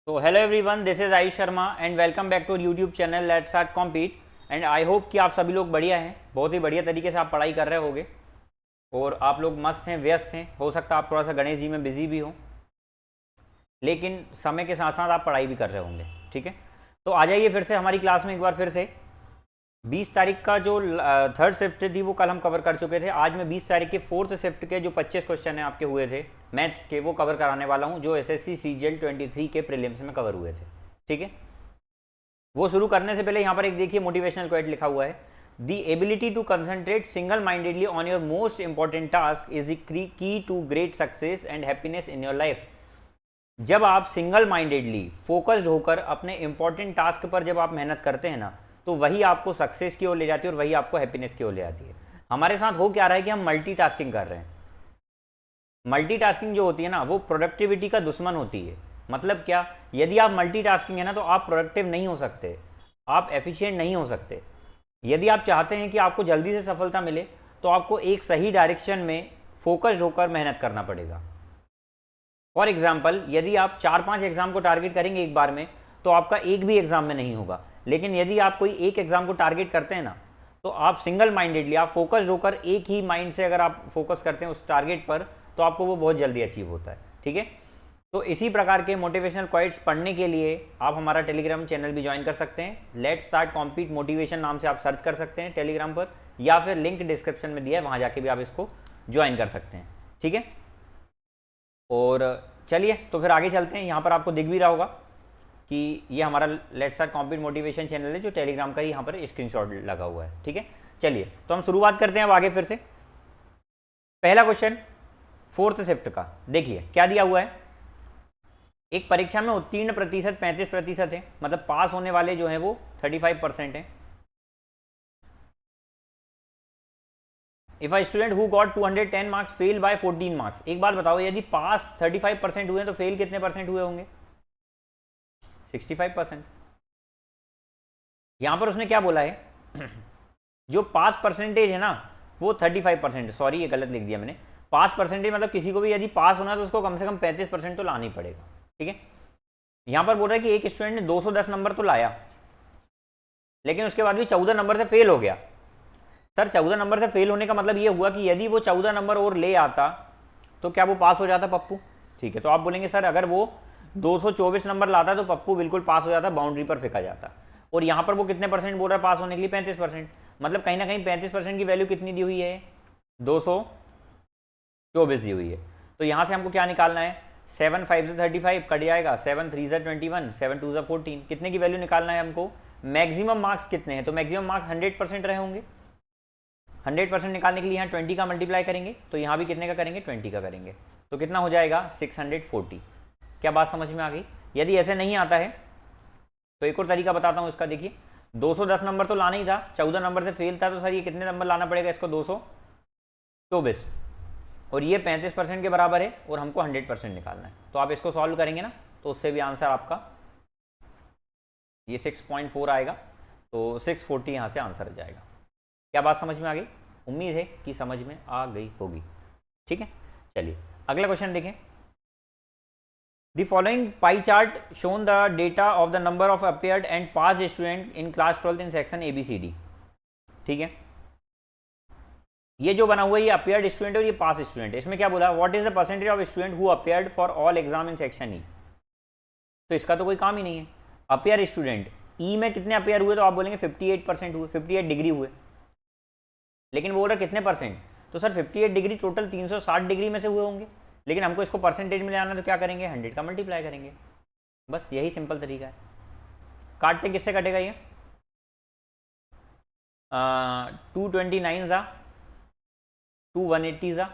तो hello everyone, this is Ayush Sharma and welcome back to YouTube channel let's start compete. And I hope कि आप सभी लोग बढ़िया हैं, बहुत ही बढ़िया तरीके से आप पढ़ाई कर रहे होगे और आप लोग मस्त हैं, व्यस्त हैं। हो सकता है आप थोड़ा सा गणेश जी में बिजी भी हो, लेकिन समय के साथ साथ आप पढ़ाई भी कर रहे होंगे। ठीक है, तो आ जाइए फिर से हमारी क्लास में एक बार फिर से। 20 तारीख का जो थर्ड शिफ्ट थी वो कल हम कवर कर चुके थे। आज मैं 20 तारीख के फोर्थ शिफ्ट के जो 25 क्वेश्चन हैं आपके हुए थे मैथ्स के, वो कवर कराने वाला हूं, जो एसएससी सीजीएल 23 के प्रीलिम्स में कवर हुए थे। ठीक है, वो शुरू करने से पहले यहाँ पर एक देखिए मोटिवेशनल क्वेट लिखा हुआ है, the ability to concentrate single mindedly on your most important task is the key to great success and happiness in your life. जब आप सिंगल माइंडेडली फोकस्ड होकर अपने इंपॉर्टेंट टास्क पर जब आप मेहनत करते हैं ना, तो वही आपको सक्सेस की ओर ले जाती है और वही आपको हैप्पीनेस की ओर ले जाती है। हमारे साथ हो क्या रहा है कि हम मल्टीटास्किंग कर रहे हैं। मल्टीटास्किंग जो होती है ना, वो प्रोडक्टिविटी का दुश्मन होती है। मतलब क्या, यदि आप मल्टीटास्किंग है ना, तो आप प्रोडक्टिव नहीं हो सकते, आप एफिशिएंट नहीं हो सकते। यदि आप चाहते हैं कि आपको जल्दी से सफलता मिले, तो आपको एक सही डायरेक्शन में फोकस्ड होकर मेहनत करना पड़ेगा। फॉर एग्जाम्पल, यदि आप 4-5 एग्जाम को टारगेट करेंगे एक बार में, तो आपका एक भी एग्जाम में नहीं होगा। लेकिन यदि आप कोई एक एग्जाम को टारगेट करते हैं ना, तो आप सिंगल माइंडेडली, आप फोकस्ड होकर एक ही माइंड से अगर आप फोकस करते हैं उस टारगेट पर, तो आपको वो बहुत जल्दी अचीव होता है। ठीक है, तो इसी प्रकार के मोटिवेशनल क्वाइट्स पढ़ने के लिए आप हमारा टेलीग्राम चैनल भी ज्वाइन कर सकते हैं। लेट्स स्टार्ट कॉम्पीट मोटिवेशन नाम से आप सर्च कर सकते हैं टेलीग्राम पर, या फिर लिंक डिस्क्रिप्शन में दिया है, वहां जाके भी आप इसको ज्वाइन कर सकते हैं। ठीक है, और चलिए तो फिर आगे चलते हैं। यहाँ पर आपको दिख भी रहा होगा कि ये हमारा let's start compete motivation channel है, जो टेलीग्राम का ही यहाँ पर स्क्रीनशॉट लगा हुआ है। ठीक है, चलिए तो हम शुरुआत करते हैं अब आगे फिर से। पहला क्वेश्चन फोर्थ शिफ्ट का, देखिए क्या दिया हुआ है। एक परीक्षा में उत्तीर्ण प्रतिशत 35% है, मतलब पास होने वाले जो हैं वो 35% है। If a student who got 210 marks fail by 14 marks. एक बात बताओ, यदि पास 35% हुए तो फेल कितने परसेंट हुए होंगे? 65%। यहां पर उसने क्या बोला है जो पास परसेंटेज है ना, वो 35%। सॉरी, ये गलत लिख दिया मैंने। पास परसेंटेज मतलब किसी को भी यदि पास होना है तो उसको कम से कम 35% तो लाना ही पड़ेगा। ठीक है, यहां पर बोल रहा है कि एक स्टूडेंट ने 210 नंबर तो लाया, लेकिन उसके बाद भी 14 नंबर से फेल हो गया। सर, 14 नंबर से फेल होने का मतलब ये हुआ कि यदि वो 14 नंबर और ले आता तो क्या वो पास हो जाता पप्पू? ठीक है, तो आप बोलेंगे सर अगर वो 224 नंबर लाता तो पप्पू बिल्कुल पास हो जाता, बाउंड्री पर फेंका जाता। और यहाँ पर वो कितने परसेंट बोल रहा है पास होने के लिए? 35%। मतलब कहीं ना कहीं 35% की वैल्यू कितनी दी हुई है? 224 दी हुई है। तो यहाँ से हमको क्या निकालना है? 7 5 से 35 कट जाएगा, 7 3 से 21, 7 2 से 14। कितने की वैल्यू निकालना है हमको? मैक्सिमम मार्क्स कितने हैं? तो मैक्सिमम मार्क्स 100% रहे होंगे। 100% निकालने के लिए यहाँ 20 का मल्टीप्लाई करेंगे, तो यहाँ भी कितने का करेंगे? 20 का करेंगे। तो कितना हो जाएगा? 640। क्या बात समझ में आ गई? यदि ऐसे नहीं आता है तो एक और तरीका बताता हूँ इसका। देखिए, 210 नंबर तो लाना ही था, 14 नंबर से फेल था, तो सर ये कितने नंबर लाना पड़ेगा इसको? 224, और ये 35% के बराबर है, और हमको 100% निकालना है। तो आप इसको सॉल्व करेंगे ना, तो उससे भी आंसर आपका ये 6.4 आएगा। तो 640 यहाँ से आंसर जाएगा। क्या बात समझ में आ गई? उम्मीद है कि समझ में आ गई होगी। ठीक है, चलिए अगला क्वेश्चन देखें। The following pie chart shown the data of the number of appeared and passed student in class 12th in section ABCD। ठीक है, ये जो बना हुआ है ये अपियर्ड स्टूडेंट है और ये पास स्टूडेंट है। इसमें क्या बोला? What is the percentage of student who appeared for all exam in section E. तो इसका तो कोई काम ही नहीं है। अपियर स्टूडेंट ई में कितने अपियर हुए? तो आप बोलेंगे 58% हुए, 58 डिग्री हुए। लेकिन बोल रहा कितने परसेंट? तो सर 58 डिग्री टोटल 360 डिग्री में से हुए होंगे, लेकिन हमको इसको परसेंटेज में ले आना, तो क्या करेंगे? 100 का मल्टीप्लाई करेंगे। बस यही सिंपल तरीका है। काटते किससे कटेगा ये? 229 ज़ा, 180 ज़ा,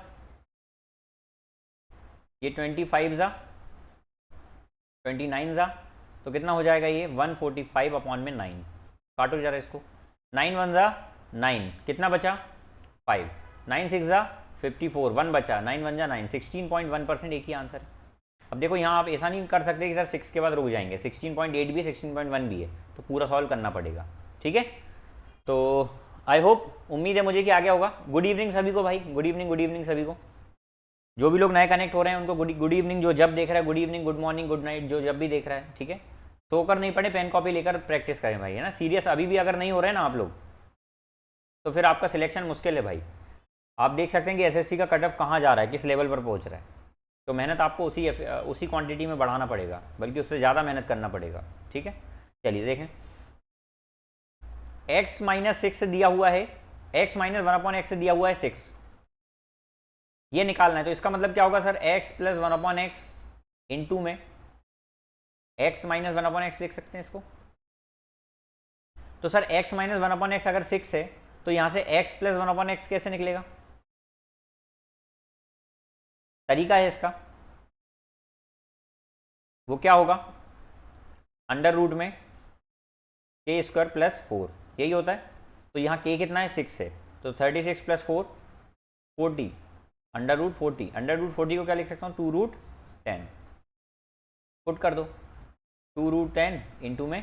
ये 25 ज़ा, 29 ज़ा, तो कितना हो जाएगा ये? 145 अपॉन में 9। काटो जरा इसको। 9 1 ज़ा 9, कितना बचा? 5। 9 6 ज़ा 54, 1 बचा। 9 1 जा 9, 16.1% एक ही आंसर है। अब देखो यहाँ आप ऐसा नहीं कर सकते कि सर 6 के बाद रुक जाएंगे। 16.8 भी है, 16.1 भी है, तो पूरा सॉल्व करना पड़ेगा। ठीक है, तो आई होप, उम्मीद है मुझे कि आ गया होगा। गुड इवनिंग सभी को भाई, गुड इवनिंग सभी को। जो भी लोग नए कनेक्ट हो रहे हैं उनको गुड इवनिंग, जो जब देख रहा है good evening, good morning, good night, जो जब भी देख रहा है, ठीक है। सोकर नहीं पड़े, पेन कॉपी लेकर प्रैक्टिस करें भाई, है ना। सीरियस अभी भी अगर नहीं हो रहे हैं ना आप लोग, तो फिर आपका सिलेक्शन मुश्किल है भाई। आप देख सकते हैं कि एसएससी का कटअप कहाँ जा रहा है, किस लेवल पर पहुँच रहा है। तो मेहनत आपको उसी क्वांटिटी में बढ़ाना पड़ेगा, बल्कि उससे ज़्यादा मेहनत करना पड़ेगा, ठीक है। चलिए देखें, x माइनस 6 दिया हुआ है, x माइनस 1/x दिया हुआ है 6, ये निकालना है। तो इसका मतलब क्या होगा sir, x plus 1/x into में x माइनस 1/x लिख सकते हैं इसको। तो सर x माइनस 1/x अगर 6 है तो यहां से x प्लस 1/x कैसे निकलेगा? तरीका है इसका, वो क्या होगा, अंडर रूट में k स्क्वायर प्लस 4, यही होता है। तो यहाँ k कितना है, 6 है, तो 36 plus 4 40, under root 40, under root 40 को क्या लिख सकता हूँ, 2 रूट 10, पुट कर दो, 2 रूट 10 इंटू में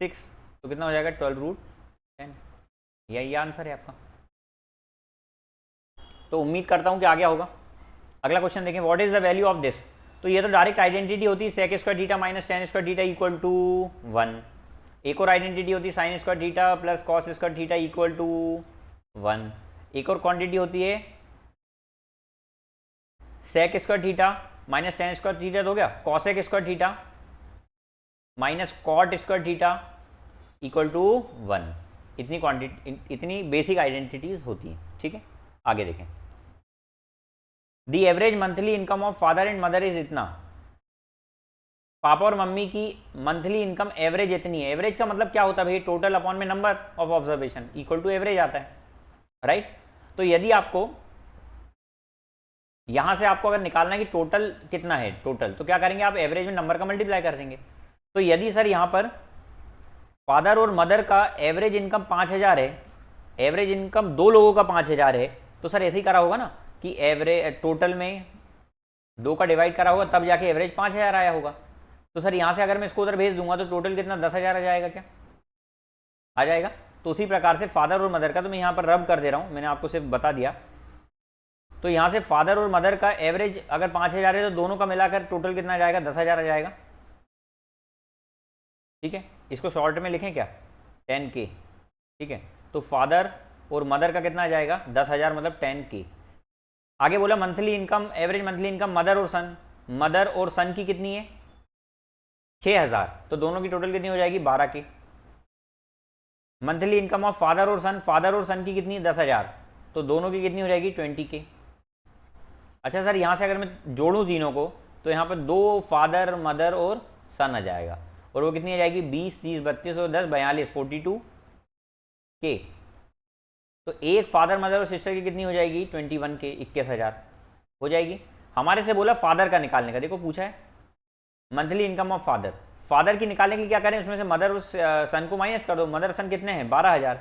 6, तो कितना हो जाएगा, 12 रूट 10। यही आंसर है आपका। तो उम्मीद करता हूँ कि आ गया होगा। अगला क्वेश्चन देखें, what is the value of this. तो ये तो डायरेक्ट आइडेंटिटी होती है, sec square theta minus tan square theta equal to 1। एक और आइडेंटिटी होती है, sine square theta plus cos square theta equal to 1। एक और क्वांटिटी होती है sec square theta minus tan square theta, तो हो गया cosec square theta minus cot square theta equal to 1। इतनी क्वांटिटी, इतनी बेसिक आइडेंटिटीज होती हैं, ठीक है। आगे देखें, the average monthly income of father and mother is इतना। पापा और मम्मी की मंथली इनकम एवरेज इतनी है। एवरेज का मतलब क्या होता है भाई, टोटल अपॉन में number of observation equal to average आता है, राइट। तो यदि आपको यहां से आपको अगर निकालना है कि टोटल कितना है, टोटल, तो क्या करेंगे आप, एवरेज में नंबर का मल्टीप्लाई कर देंगे। तो यदि सर यहां पर फादर और मदर का एवरेज इनकम 5000 है, एवरेज इनकम दो लोगों का 5000 है, तो सर ऐसे ही करा होगा ना कि एवरेज टोटल में 2 का डिवाइड करा होगा, तब जाके एवरेज 5000 आया होगा। तो सर यहाँ से अगर मैं इसको उधर भेज दूंगा तो टोटल कितना, 10,000 आ जाएगा, क्या आ जाएगा। तो उसी प्रकार से फादर और मदर का, तो मैं यहाँ पर रब कर दे रहा हूँ, मैंने आपको सिर्फ बता दिया। तो यहाँ से फादर और मदर का एवरेज अगर 5000 है तो दोनों का मिलाकर टोटल कितना आ जाएगा, 10,000 आ जाएगा, ठीक है। इसको शॉर्ट में लिखें क्या, 10K, ठीक है। तो फादर और मदर का कितना आ जाएगा, 10,000 मतलब 10K। आगे बोला monthly income, average monthly income mother और सन, मदर और सन की कितनी है 6000, तो दोनों की टोटल कितनी हो जाएगी 12K। Monthly income of father और सन, फादर और सन की कितनी है 10,000, तो दोनों की कितनी हो जाएगी 20K। अच्छा सर यहाँ से अगर मैं जोड़ूं तीनों को, तो यहाँ पर 2 फादर मदर और सन आ जाएगा, और वो कितनी आ जाएगी 20 30 32 और 10 42 42K। तो एक फादर मदर और सिस्टर की कितनी हो जाएगी 21K, 21,000 हो जाएगी। हमारे से बोला फादर का निकालने का, देखो पूछा है monthly income of father, father की निकालने के लिए क्या करें, उसमें से मदर और सन को माइनस कर दो। मदर सन कितने हैं 12,000,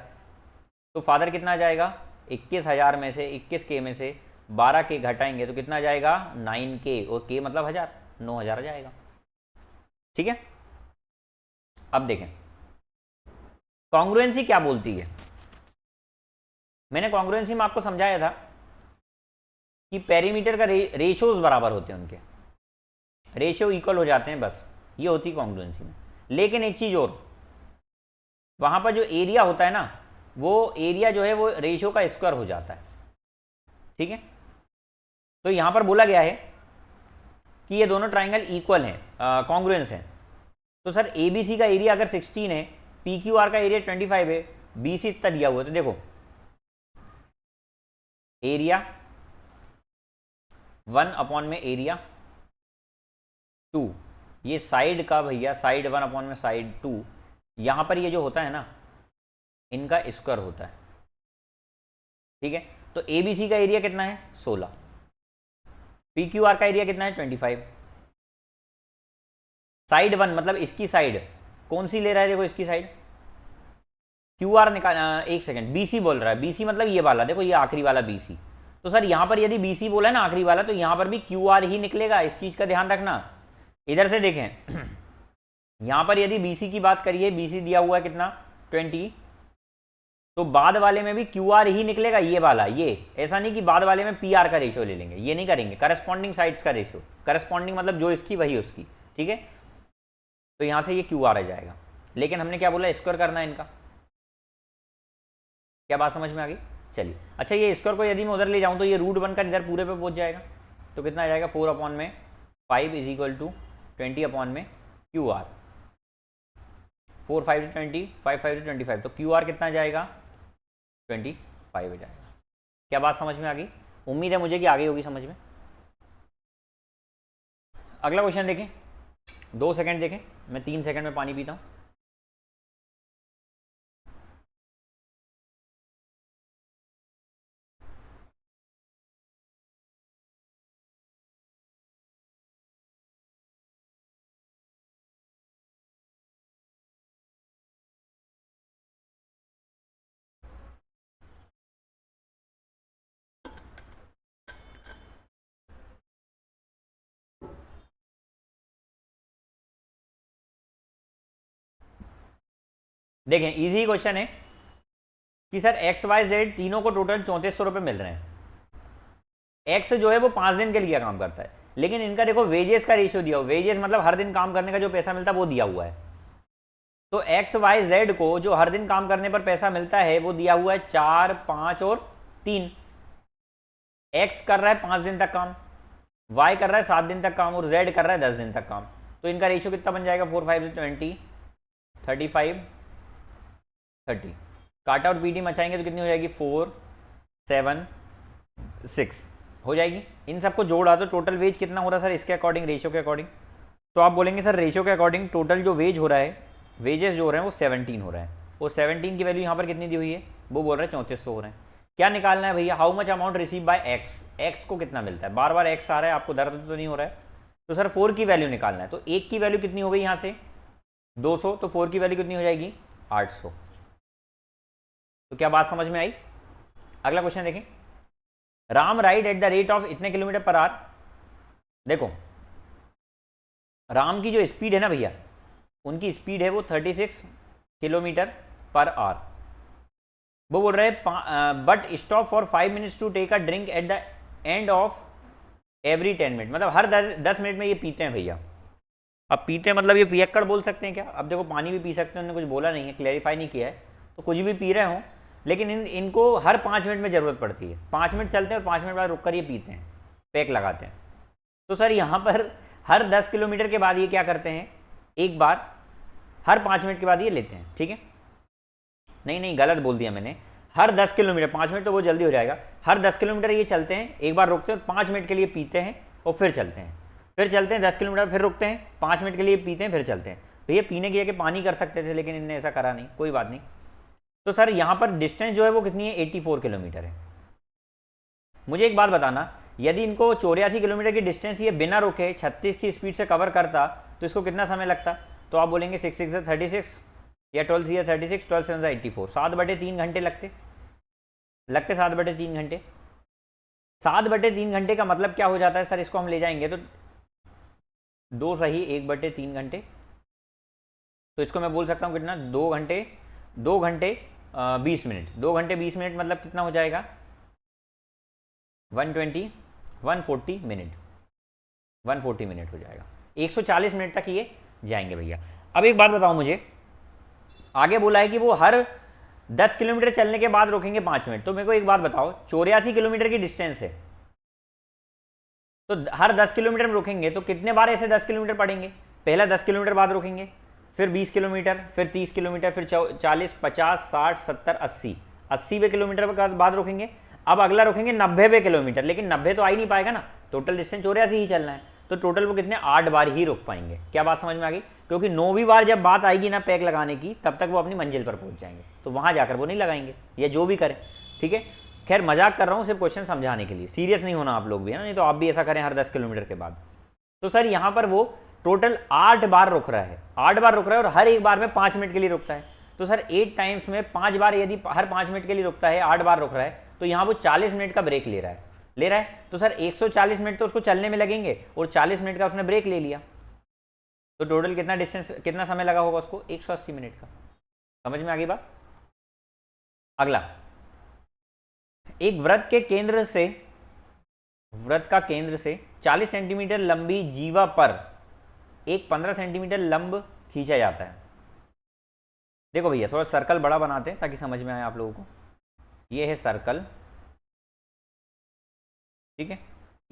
तो फादर कितना आ जाएगा 21,000 में से 21K में से 12K घटाएंगे तो कितना आ जाएगा 9K, और K मतलब 1000, 9,000 आ जाएगा, ठीक है। अब देखें कॉन्ग्रुएंसी क्या बोलती है। मैंने कॉन्ग्रुएंसी में आपको समझाया था कि पेरीमीटर का रेशियोज बराबर होते हैं, उनके रेशियो इक्वल हो जाते हैं, बस ये होती है कॉन्ग्रुएंसी में। लेकिन एक चीज और, वहां पर जो एरिया होता है ना, वो एरिया जो है वो रेशियो का स्क्वायर हो जाता है, ठीक है। तो यहां पर बोला गया है कि ये दोनों ट्राइंगल इक्वल हैं, कॉन्ग्रुएंस हैं। तो सर एबीसी का एरिया अगर 16 है, पीक्यूआर का एरिया 25 है, बीसी इतना दिया हुआ है, तो देखो एरिया 1 अपॉन में एरिया 2, ये साइड का भैया साइड 1 अपॉन में साइड 2, यहां पर ये जो होता है ना इनका स्क्वायर होता है, ठीक है। तो एबीसी का एरिया कितना है 16, पीक्यूआर का एरिया कितना है 25, साइड 1 मतलब इसकी साइड कौन सी ले रहा है, देखो इसकी साइड क्यूआर निकाल, एक सेकंड, बीसी बोल रहा है, बीसी मतलब ये वाला, देखो ये आखिरी वाला बीसी। तो सर यहां पर यदि बीसी बोला है ना आखिरी वाला, तो यहां पर भी क्यूआर ही निकलेगा, इस चीज का ध्यान रखना। इधर से देखें यहां पर यदि बीसी की बात करिए, बीसी दिया हुआ है कितना 20, तो बाद वाले में भी क्यू आर ही निकलेगा, ये वाला, ये ऐसा नहीं कि बाद वाले में पी आर का रेशियो ले लेंगे, ये नहीं करेंगे, करस्पॉन्डिंग साइड्स का रेशियो, करस्पॉन्डिंग मतलब जो इसकी वही उसकी, ठीक है। तो यहां से ये क्यू आर आ जाएगा, लेकिन हमने क्या बोला, स्क्वायर करना है इनका। क्या बात समझ में आ गई? चलिए, अच्छा ये स्क्वायर को यदि मैं उधर ले जाऊं तो ये रूट बनकर इधर पूरे पे पहुंच जाएगा, तो कितना आ जाएगा, 4/5 is equal to 20 Q R, 4 5 20 5 5 25, तो क्यू आर कितना जाएगा, 25 हो जाएगा। क्या बात समझ में आ गई? उम्मीद है मुझे कि आ गई होगी समझ में। अगला क्वेश्चन देखें, 2 सेकंड देखें, मैं 3 सेकंड में पानी पीता हूं। देखें, इजी क्वेश्चन है कि सर एक्स वाई जेड तीनों को टोटल 3400 रुपये मिल रहे हैं। एक्स जो है वो 5 दिन के लिए काम करता है, लेकिन इनका देखो वेजेस का रेशियो दिया हुआ, वेजेस मतलब हर दिन काम करने का जो पैसा मिलता है वो दिया हुआ है। तो एक्स वाई जेड को जो हर दिन काम करने पर पैसा मिलता है वो दिया हुआ है 4, 5 और 3। एक्स कर रहा है 5 दिन तक काम, वाई कर रहा है 7 दिन तक काम और जेड कर रहा है 10 दिन तक काम। तो इनका रेशियो कितना बन जाएगा, 4 5 20 35 30। काटा और पीटी मचाएंगे तो कितनी हो जाएगी, 4 7 6 हो जाएगी। इन सबको जोड़ा तो टोटल वेज कितना हो रहा है सर, इसके अकॉर्डिंग, रेशियो के अकॉर्डिंग। तो आप बोलेंगे सर रेशियो के अकॉर्डिंग टोटल जो वेज हो रहा है, वेजेस जो हो रहे हैं वो 17 हो रहा है, और 17 की वैल्यू यहाँ पर कितनी दी हुई है, वो बोल रहे हैं 3400 हो रहे हैं। क्या निकालना है भैया, how much amount receive by x, x को कितना मिलता है, बार बार एक्स आ रहा है, आपको दर्द तो नहीं हो रहा है। तो सर 4 की वैल्यू निकालना है, तो 1 की वैल्यू कितनी हो गई यहाँ से 200, तो 4 की वैल्यू कितनी हो जाएगी 800। तो क्या बात समझ में आई? अगला क्वेश्चन देखें, Ram ride at the rate of इतने किलोमीटर पर आवर। देखो राम की जो स्पीड है ना भैया, उनकी स्पीड है वो 36 किलोमीटर पर आवर। वो बोल रहे हैं but stop for 5 minutes to take a drink at the end of every 10 minute, मतलब हर 10 मिनट में ये पीते हैं भैया। अब पीते हैं मतलब ये पियक्कड़ बोल सकते हैं क्या? अब देखो पानी भी पी सकते हैं, उन्होंने कुछ बोला नहीं है, क्लैरिफाई नहीं किया है, तो कुछ भी पी रहे हो, लेकिन इनको हर 5 मिनट में ज़रूरत पड़ती है, 5 मिनट चलते हैं और 5 मिनट बाद रुक कर ये पीते हैं, पैक लगाते हैं। तो सर यहाँ पर हर 10 किलोमीटर के बाद ये क्या करते हैं, एक बार हर 5 मिनट के बाद ये लेते हैं, ठीक है? नहीं गलत बोल दिया मैंने, हर 10 किलोमीटर, 5 मिनट तो वो जल्दी हो जाएगा, हर 10 किलोमीटर ये चलते हैं, एक बार रुकते हैं, 5 मिनट के लिए पीते हैं और फिर चलते हैं, फिर चलते हैं 10 किलोमीटर, फिर रुकते हैं, 5 मिनट के लिए पीते हैं, फिर चलते हैं। तो ये पीने की जगह पानी कर सकते थे, लेकिन इनने ऐसा करा नहीं, कोई बात नहीं। तो सर यहाँ पर डिस्टेंस जो है वो कितनी है, 84 किलोमीटर है। मुझे एक बात बताना, यदि इनको 84 किलोमीटर की डिस्टेंस ये बिना रुके 36 की स्पीड से कवर करता तो इसको कितना समय लगता? तो आप बोलेंगे 6 6 36 या 12 3 36, 12 7 84, 7/3 घंटे लगते 7/3 घंटे। 7/3 घंटे का मतलब क्या हो जाता है सर, इसको हम ले जाएंगे तो 2 सही 1/3 घंटे, तो इसको मैं बोल सकता हूँ कितना, 2 घंटे 20 मिनट, 2 घंटे 20 मिनट मतलब कितना हो जाएगा, 140 मिनट, 140 मिनट हो जाएगा, 140 मिनट तक ये जाएंगे भैया। अब एक बात बताओ मुझे, आगे बोला है कि वो हर 10 किलोमीटर चलने के बाद रोकेंगे 5 मिनट, तो मेरे को एक बात बताओ, 84 किलोमीटर की डिस्टेंस है, तो हर 10 किलोमीटर में रोकेंगे तो कितने बार ऐसे 10 किलोमीटर पड़ेंगे? पहला 10 किलोमीटर बाद रोकेंगे, फिर 20 किलोमीटर, फिर 30 किलोमीटर, फिर 40 50 60 70 80, 80वें किलोमीटर के बाद रोकेंगे। अब अगला रोकेंगे 90वें किलोमीटर, लेकिन 90 तो आ ही नहीं पाएगा ना, टोटल डिस्टेंस 84 ही चलना है, तो टोटल वो कितने 8 बार ही रोक पाएंगे। क्या बात समझ में आ गई? क्योंकि 9वीं बार जब बात आएगी ना पैक लगाने की, तब तक वो अपनी मंजिल पर पहुंच जाएंगे, तो वहां जाकर वो नहीं लगाएंगे या जो भी करें, ठीक है? खैर मजाक कर रहा हूँ, सिर्फ क्वेश्चन समझाने के लिए, सीरियस नहीं होना आप लोग भी है ना, नहीं तो आप भी ऐसा करें हर 10 किलोमीटर के बाद। तो सर यहाँ पर वो टोटल 8 बार रुक रहा है, 8 बार रुक रहा है और हर एक बार में 5 मिनट के लिए रुकता है। तो सर 8 टाइम्स में 5 बार, यदि हर 5 मिनट के लिए रुकता है, 8 बार रुक रहा है, तो यहाँ वो 40 मिनट का ब्रेक ले रहा है। तो सर 140 मिनट तो उसको चलने में लगेंगे और 40 मिनट का उसने ब्रेक ले लिया, तो टोटल कितना डिस्टेंस, कितना समय लगा होगा उसको, 180 मिनट का। समझ में आ गई बात? अगला, एक वृत्त का केंद्र से 40 सेंटीमीटर लंबी जीवा पर एक 15 सेंटीमीटर लंब खींचा जाता है। देखो भैया थोड़ा सर्कल बड़ा बनाते हैं ताकि समझ में आए आप लोगों को। ये है सर्कल, ठीक है।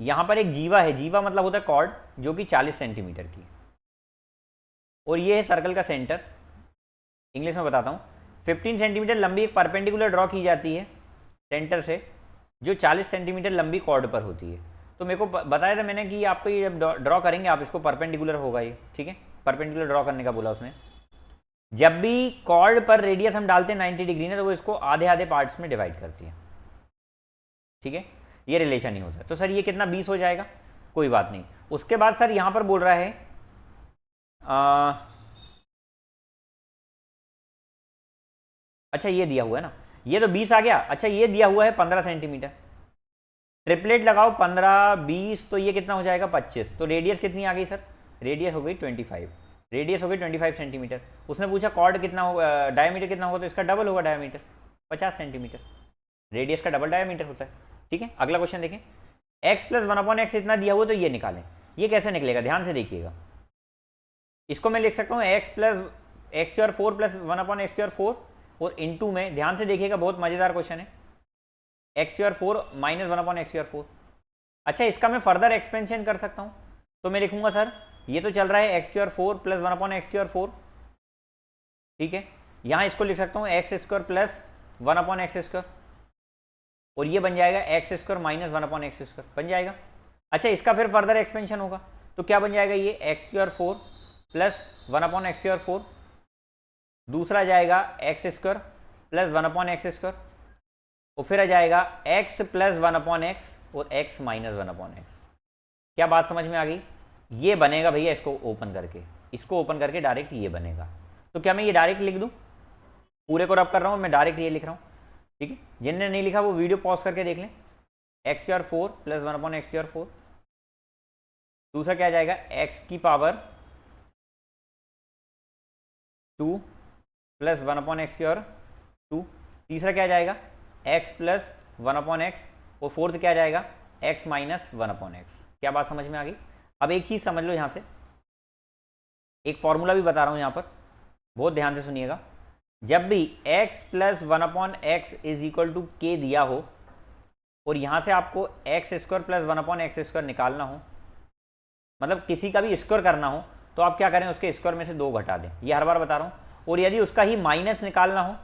यहां पर एक जीवा है, जीवा मतलब होता है कॉर्ड, जो कि 40 सेंटीमीटर की, और ये है सर्कल का सेंटर। इंग्लिश में बताता हूँ, 15 सेंटीमीटर लंबी एक परपेंडिकुलर ड्रॉ की जाती है सेंटर से, जो 40 सेंटीमीटर लंबी कॉर्ड पर होती है। तो मेरे को बताया था मैंने कि आपको ये जब ड्रॉ करेंगे आप इसको परपेंडिकुलर होगा ये, ठीक है। परपेंडिकुलर ड्रॉ करने का बोला उसने। जब भी कॉर्ड पर रेडियस हम डालते हैं 90 डिग्री ने, तो वो इसको आधे आधे पार्ट्स में डिवाइड करती है, ठीक है। ये रिलेशन ही होता है। तो सर ये कितना 20 हो जाएगा, कोई बात नहीं। उसके बाद सर यहां पर बोल रहा है अच्छा ये दिया हुआ है ना, ये तो 20 आ गया। अच्छा ये दिया हुआ है 15 सेंटीमीटर, ट्रिपलेट लगाओ 15 20, तो ये कितना हो जाएगा 25। तो रेडियस कितनी आ गई सर, रेडियस हो गई 25, रेडियस हो गई 25 सेंटीमीटर। उसने पूछा कॉर्ड कितना होगा, डायमीटर कितना होगा, तो इसका डबल होगा डायमीटर, 50 सेंटीमीटर। रेडियस का डबल डायमीटर होता है, ठीक है। अगला क्वेश्चन देखें, x प्लस 1/x इतना दिया हुआ, तो ये निकालें। ये कैसे निकलेगा, ध्यान से देखिएगा। इसको मैं लिख सकता हूँ x plus x square 4 plus 1/x square 4, और इंटू में, ध्यान से देखिएगा बहुत मजेदार क्वेश्चन है, x square 4 minus 1/x square 4। अच्छा इसका मैं फर्दर एक्सपेंशन कर सकता हूँ, तो मैं लिखूंगा सर ये तो चल रहा है x square 4 plus 1/x square 4, ठीक है। यहाँ इसको लिख सकता हूँ x square plus 1/x square, और ये बन जाएगा x square minus 1/x square बन जाएगा। अच्छा इसका फिर फर्दर एक्सपेंशन होगा, तो क्या बन जाएगा, ये x square 4 plus 1/x square 4, दूसरा जाएगा x square plus 1/x square, और फिर आ जाएगा x प्लस 1/x और x माइनस 1/x। क्या बात समझ में आ गई। ये बनेगा भैया, इसको ओपन करके, इसको ओपन करके डायरेक्ट ये बनेगा। तो क्या मैं ये डायरेक्ट लिख दूं, पूरे को रब कर रहा हूं मैं, डायरेक्ट ये लिख रहा हूं, ठीक है। जिनने नहीं लिखा वो वीडियो पॉज करके देख लें। X square 4 plus 1/x square 4, दूसरा क्या जाएगा x की पावर 2 प्लस 1/x स्क्वायर 2, तीसरा क्या जाएगा x प्लस 1/x, और फोर्थ क्या जाएगा x माइनस 1/x। क्या बात समझ में आ गई। अब एक चीज समझ लो, यहां से एक फॉर्मूला भी बता रहा हूं यहां पर, बहुत ध्यान से सुनिएगा। जब भी x plus 1/x is equal to k दिया हो, और यहां से आपको x square plus 1/x square निकालना हो, मतलब किसी का भी स्क्वायर करना हो, तो आप क्या करें, उसके स्क्वायर में से 2 घटा दें, ये हर बार बता रहा हूं। और यदि उसका ही माइनस निकालना हो,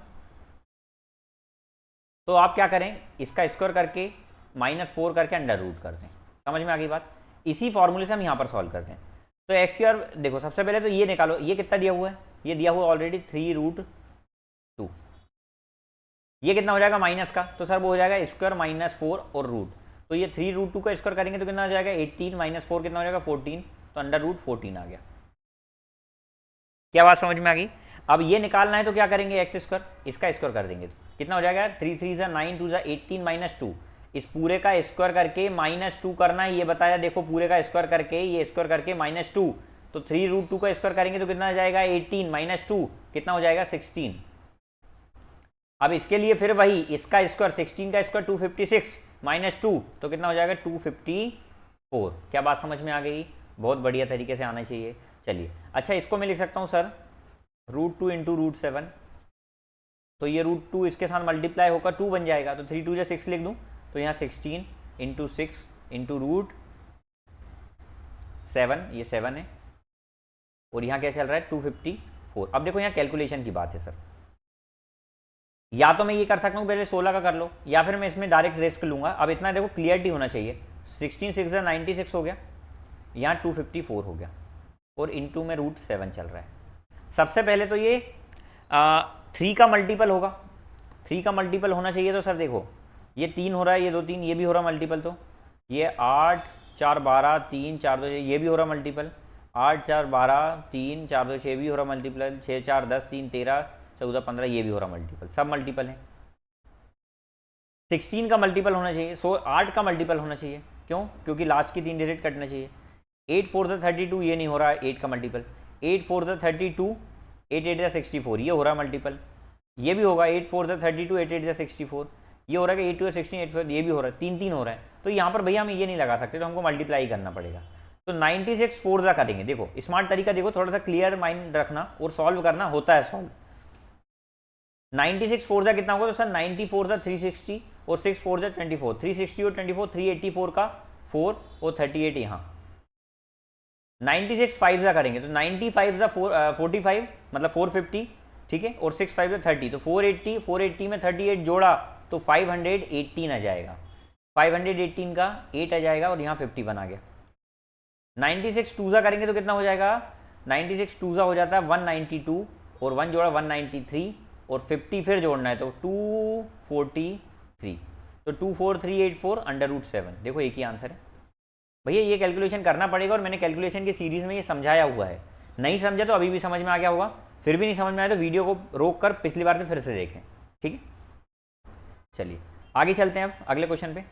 तो आप क्या करें, इसका स्क्वायर करके -4 करके अंडर रूट कर दें। समझ में आ गई बात। इसी फॉर्मूले से हम यहाँ पर सॉल्व करते हैं। तो एक्स स्क्वायर देखो, सबसे पहले तो ये निकालो, ये कितना दिया हुआ है, ये दिया हुआ ऑलरेडी 3√2। ये कितना हो जाएगा माइनस का, तो सर वो हो जाएगा स्क्वायर -4 और रूट। तो ये 3√2 का स्क्वायर करेंगे तो कितना हो जाएगा 18, -4 कितना हो जाएगा 14, तो अंडर रूट 14 आ गया। क्या बात समझ में आ गई। अब ये निकालना है तो क्या करेंगे, एक्स स्क्वायर, इसका स्क्वायर कर देंगे, कितना हो जाएगा 3 3 9 2 18 -2। इस पूरे का स्क्वायर करके -2 करना है, ये बताया देखो, पूरे का स्क्वायर करके, ये स्क्वायर करके -2, तो 3√2 का स्क्वायर करेंगे तो कितना आ जाएगा 18 -2 कितना हो जाएगा 16। अब इसके लिए फिर वही, इसका स्क्वायर 16 का स्क्वायर 256 -2 तो कितना हो जाएगा 254। क्या बात समझ में आ गई, बहुत बढ़िया तरीके से आना चाहिए। चलिए अच्छा इसको मैं लिख सकता हूँ सर √2 इंटू √7, तो ये √2 इसके साथ मल्टीप्लाई होकर 2 बन जाएगा, तो 3 2 या 6 लिख दूँ, तो यहाँ 16 इंटू 6 इंटू √7, ये 7 है, और यहाँ क्या चल रहा है 254। अब देखो यहाँ कैलकुलेशन की बात है सर, या तो मैं ये कर सकता हूँ पहले 16 का कर लो, या फिर मैं इसमें डायरेक्ट रिस्क लूंगा। अब इतना देखो क्लियरिटी होना चाहिए, 16 6 96 हो गया, यहाँ 254 हो गया, और इंटू में √7 चल रहा है। सबसे पहले तो ये 3 का मल्टीपल होगा, 3 का मल्टीपल होना चाहिए। तो सर देखो ये 3 हो रहा है, ये 2 3, ये भी हो रहा मल्टीपल, तो ये 8 4 12 3 4 2 ये भी हो रहा मल्टीपल, 8 4 12 3 4 2 6 भी हो रहा मल्टीपल, 6 4 10 3 13 14 15 ये भी हो रहा मल्टीपल, सब मल्टीपल है। 16 का मल्टीपल होना चाहिए, 8 का मल्टीपल होना चाहिए, क्यों, क्योंकि लास्ट की 3 डिजिट कटना चाहिए। 8 4 32 ये नहीं हो रहा है 8 का मल्टीपल, 8 4 32 8 8 64 ये हो रहा है मल्टीपल, ये भी होगा 8 4 32, 8 8 64, ये हो रहा है कि 8 2 16, 8 4, ये भी हो रहा है, 3 3 हो रहा है। तो यहाँ पर भैया हम ये नहीं लगा सकते, तो हमको मल्टीप्लाई करना पड़ेगा। तो 96 4 करेंगे। देखो स्मार्ट तरीका देखो, थोड़ा सा क्लियर माइंड रखना और सॉल्व करना, होता है सॉल्व। 96 4 कितना होगा, तो सर 90 4 360 और 6 4 24, 360 और 24 384 का 4 और 38 यहाँ। 96 5 करेंगे तो 95 45 मतलब 450, ठीक है, और 6 5 30, तो 480, 480 में 38 जोड़ा तो 518 आ जाएगा। 518 का 8 आ जाएगा और यहाँ 51 आ गया। 96 2 करेंगे तो कितना हो जाएगा, 96 2 हो जाता है 192 और 1 जोड़ा 193 और 50 फिर जोड़ना है तो 243, तो 24384 √7। देखो एक ही आंसर है भैया। ये कैलकुलेशन करना पड़ेगा और मैंने कैलकुलेशन की सीरीज में ये समझाया हुआ है। नहीं समझा तो अभी भी समझ में आ गया होगा, फिर भी नहीं समझ में आया तो वीडियो को रोक कर पिछली बार से फिर से देखें, ठीक है। चलिए आगे चलते हैं अब अगले क्वेश्चन पे।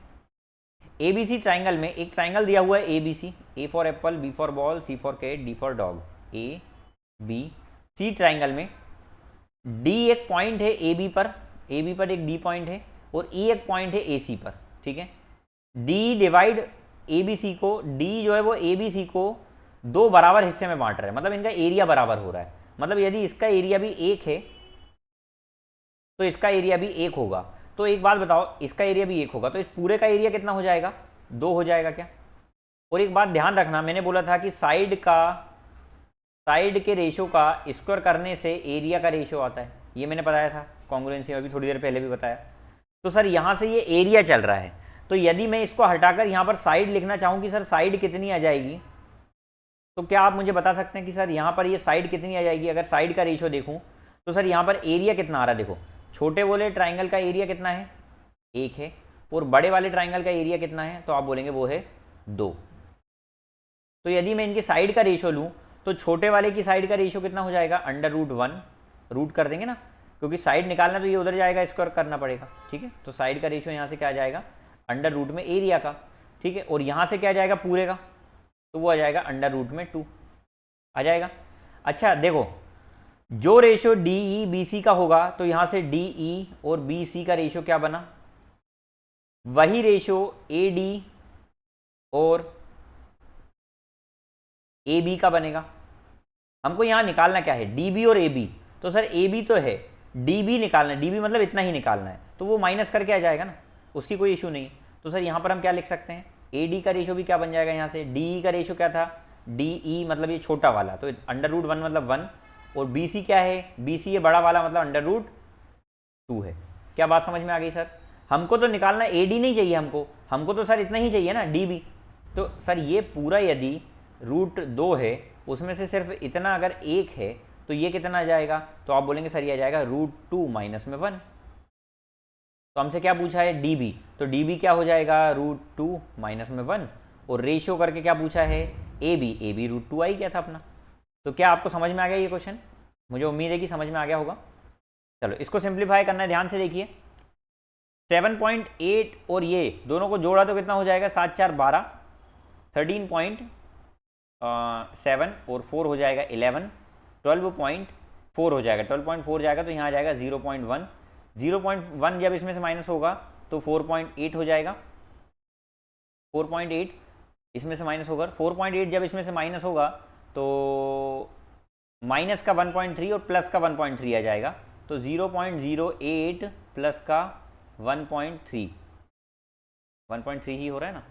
एबीसी ट्राइंगल में एक ट्राइंगल दिया हुआ है ABC, A for apple, B for ball, C for cat, D for dog. A B C triangle में डी एक पॉइंट है ए बी पर एक डी पॉइंट है और ई एक पॉइंट है ए सी पर, ठीक है। D divide A B C को, डी जो है वो ए बी सी को दो बराबर हिस्से में बांट रहा है, मतलब इनका एरिया बराबर हो रहा है। मतलब यदि इसका एरिया भी एक है तो इसका एरिया भी एक होगा। तो एक बात बताओ, इसका एरिया भी एक होगा तो इस पूरे का एरिया कितना हो जाएगा, 2 हो जाएगा क्या। और एक बात ध्यान रखना, मैंने बोला था कि साइड के रेशो का स्क्वायर करने से एरिया का रेशो आता है, ये मैंने बताया था कॉन्ग्रुएंसी में, अभी थोड़ी देर पहले भी बताया। तो सर यहाँ से ये एरिया चल रहा है, तो यदि मैं इसको हटाकर यहाँ पर साइड लिखना चाहूँ कि सर साइड कितनी आ जाएगी, तो क्या आप मुझे बता सकते हैं कि सर यहाँ पर ये साइड कितनी आ जाएगी। अगर साइड का रेशो देखूँ तो सर यहाँ पर एरिया कितना आ रहा है, देखो छोटे वाले ट्राइंगल का एरिया कितना है, 1 है, और बड़े वाले ट्राइंगल का एरिया कितना है, तो आप बोलेंगे वो है 2। तो यदि मैं इनकी साइड का रेशो लूँ तो छोटे वाले की साइड का रेशो कितना हो जाएगा, √1, रूट कर देंगे ना, क्योंकि साइड निकालना तो ये उधर जाएगा, स्क्वायर करना पड़ेगा, ठीक है। तो साइड का रेशो यहाँ से क्या आ जाएगा, √, में एरिया का, ठीक है। और यहाँ से क्या आ जाएगा पूरे का, तो वो आ जाएगा √2 आ जाएगा। अच्छा देखो, जो ratio D E B C का होगा तो यहाँ से डी ई और बी सी का रेशो क्या बना, वही रेशो ए डी और ए बी का बनेगा। हमको यहाँ निकालना क्या है, डी बी और ए बी। तो सर ए बी तो है, डी बी निकालना है, डी बी मतलब इतना ही निकालना है, तो वो माइनस करके आ जाएगा ना, उसकी कोई इशू नहीं। तो सर यहाँ पर हम क्या लिख सकते हैं, ए डी का रेशो भी क्या बन जाएगा, यहाँ से डी ई का रेशो क्या था, डी ई मतलब ये छोटा वाला, तो √1 मतलब 1, और बी सी क्या है, बी सी ये बड़ा वाला मतलब √2 है। क्या बात समझ में आ गई सर। हमको तो निकालना ए डी नहीं चाहिए, हमको तो सर इतना ही चाहिए ना, डी बी। तो सर ये पूरा यदि √2 है, उसमें से सिर्फ इतना अगर 1 है तो ये कितना आ जाएगा, तो आप बोलेंगे सर ये आ जाएगा √2 माइनस में 1। तो हमसे क्या पूछा है, डी बी, तो डी बी क्या हो जाएगा, √2 माइनस में 1, और रेशियो करके क्या पूछा है, ए बी √2 आई गया था अपना। तो क्या आपको समझ में आ गया ये क्वेश्चन, मुझे उम्मीद है कि समझ में आ गया होगा। चलो इसको सिंप्लीफाई करना है, ध्यान से देखिए। 7.8 और ये दोनों को जोड़ा तो कितना हो जाएगा, 7 4 12, 13.7 और 4 हो जाएगा 11, 12.4 हो जाएगा, 12.4 जाएगा तो यहाँ आ जाएगा 0.1, 0.1 जब इसमें से माइनस होगा तो 4.8 हो जाएगा, 4.8 इसमें से माइनस होगा, 4.8 जब इसमें से माइनस होगा तो माइनस का 1.3 और प्लस का 1.3 आ जाएगा, तो 0.08 प्लस का 1.3 ही हो रहा है ना,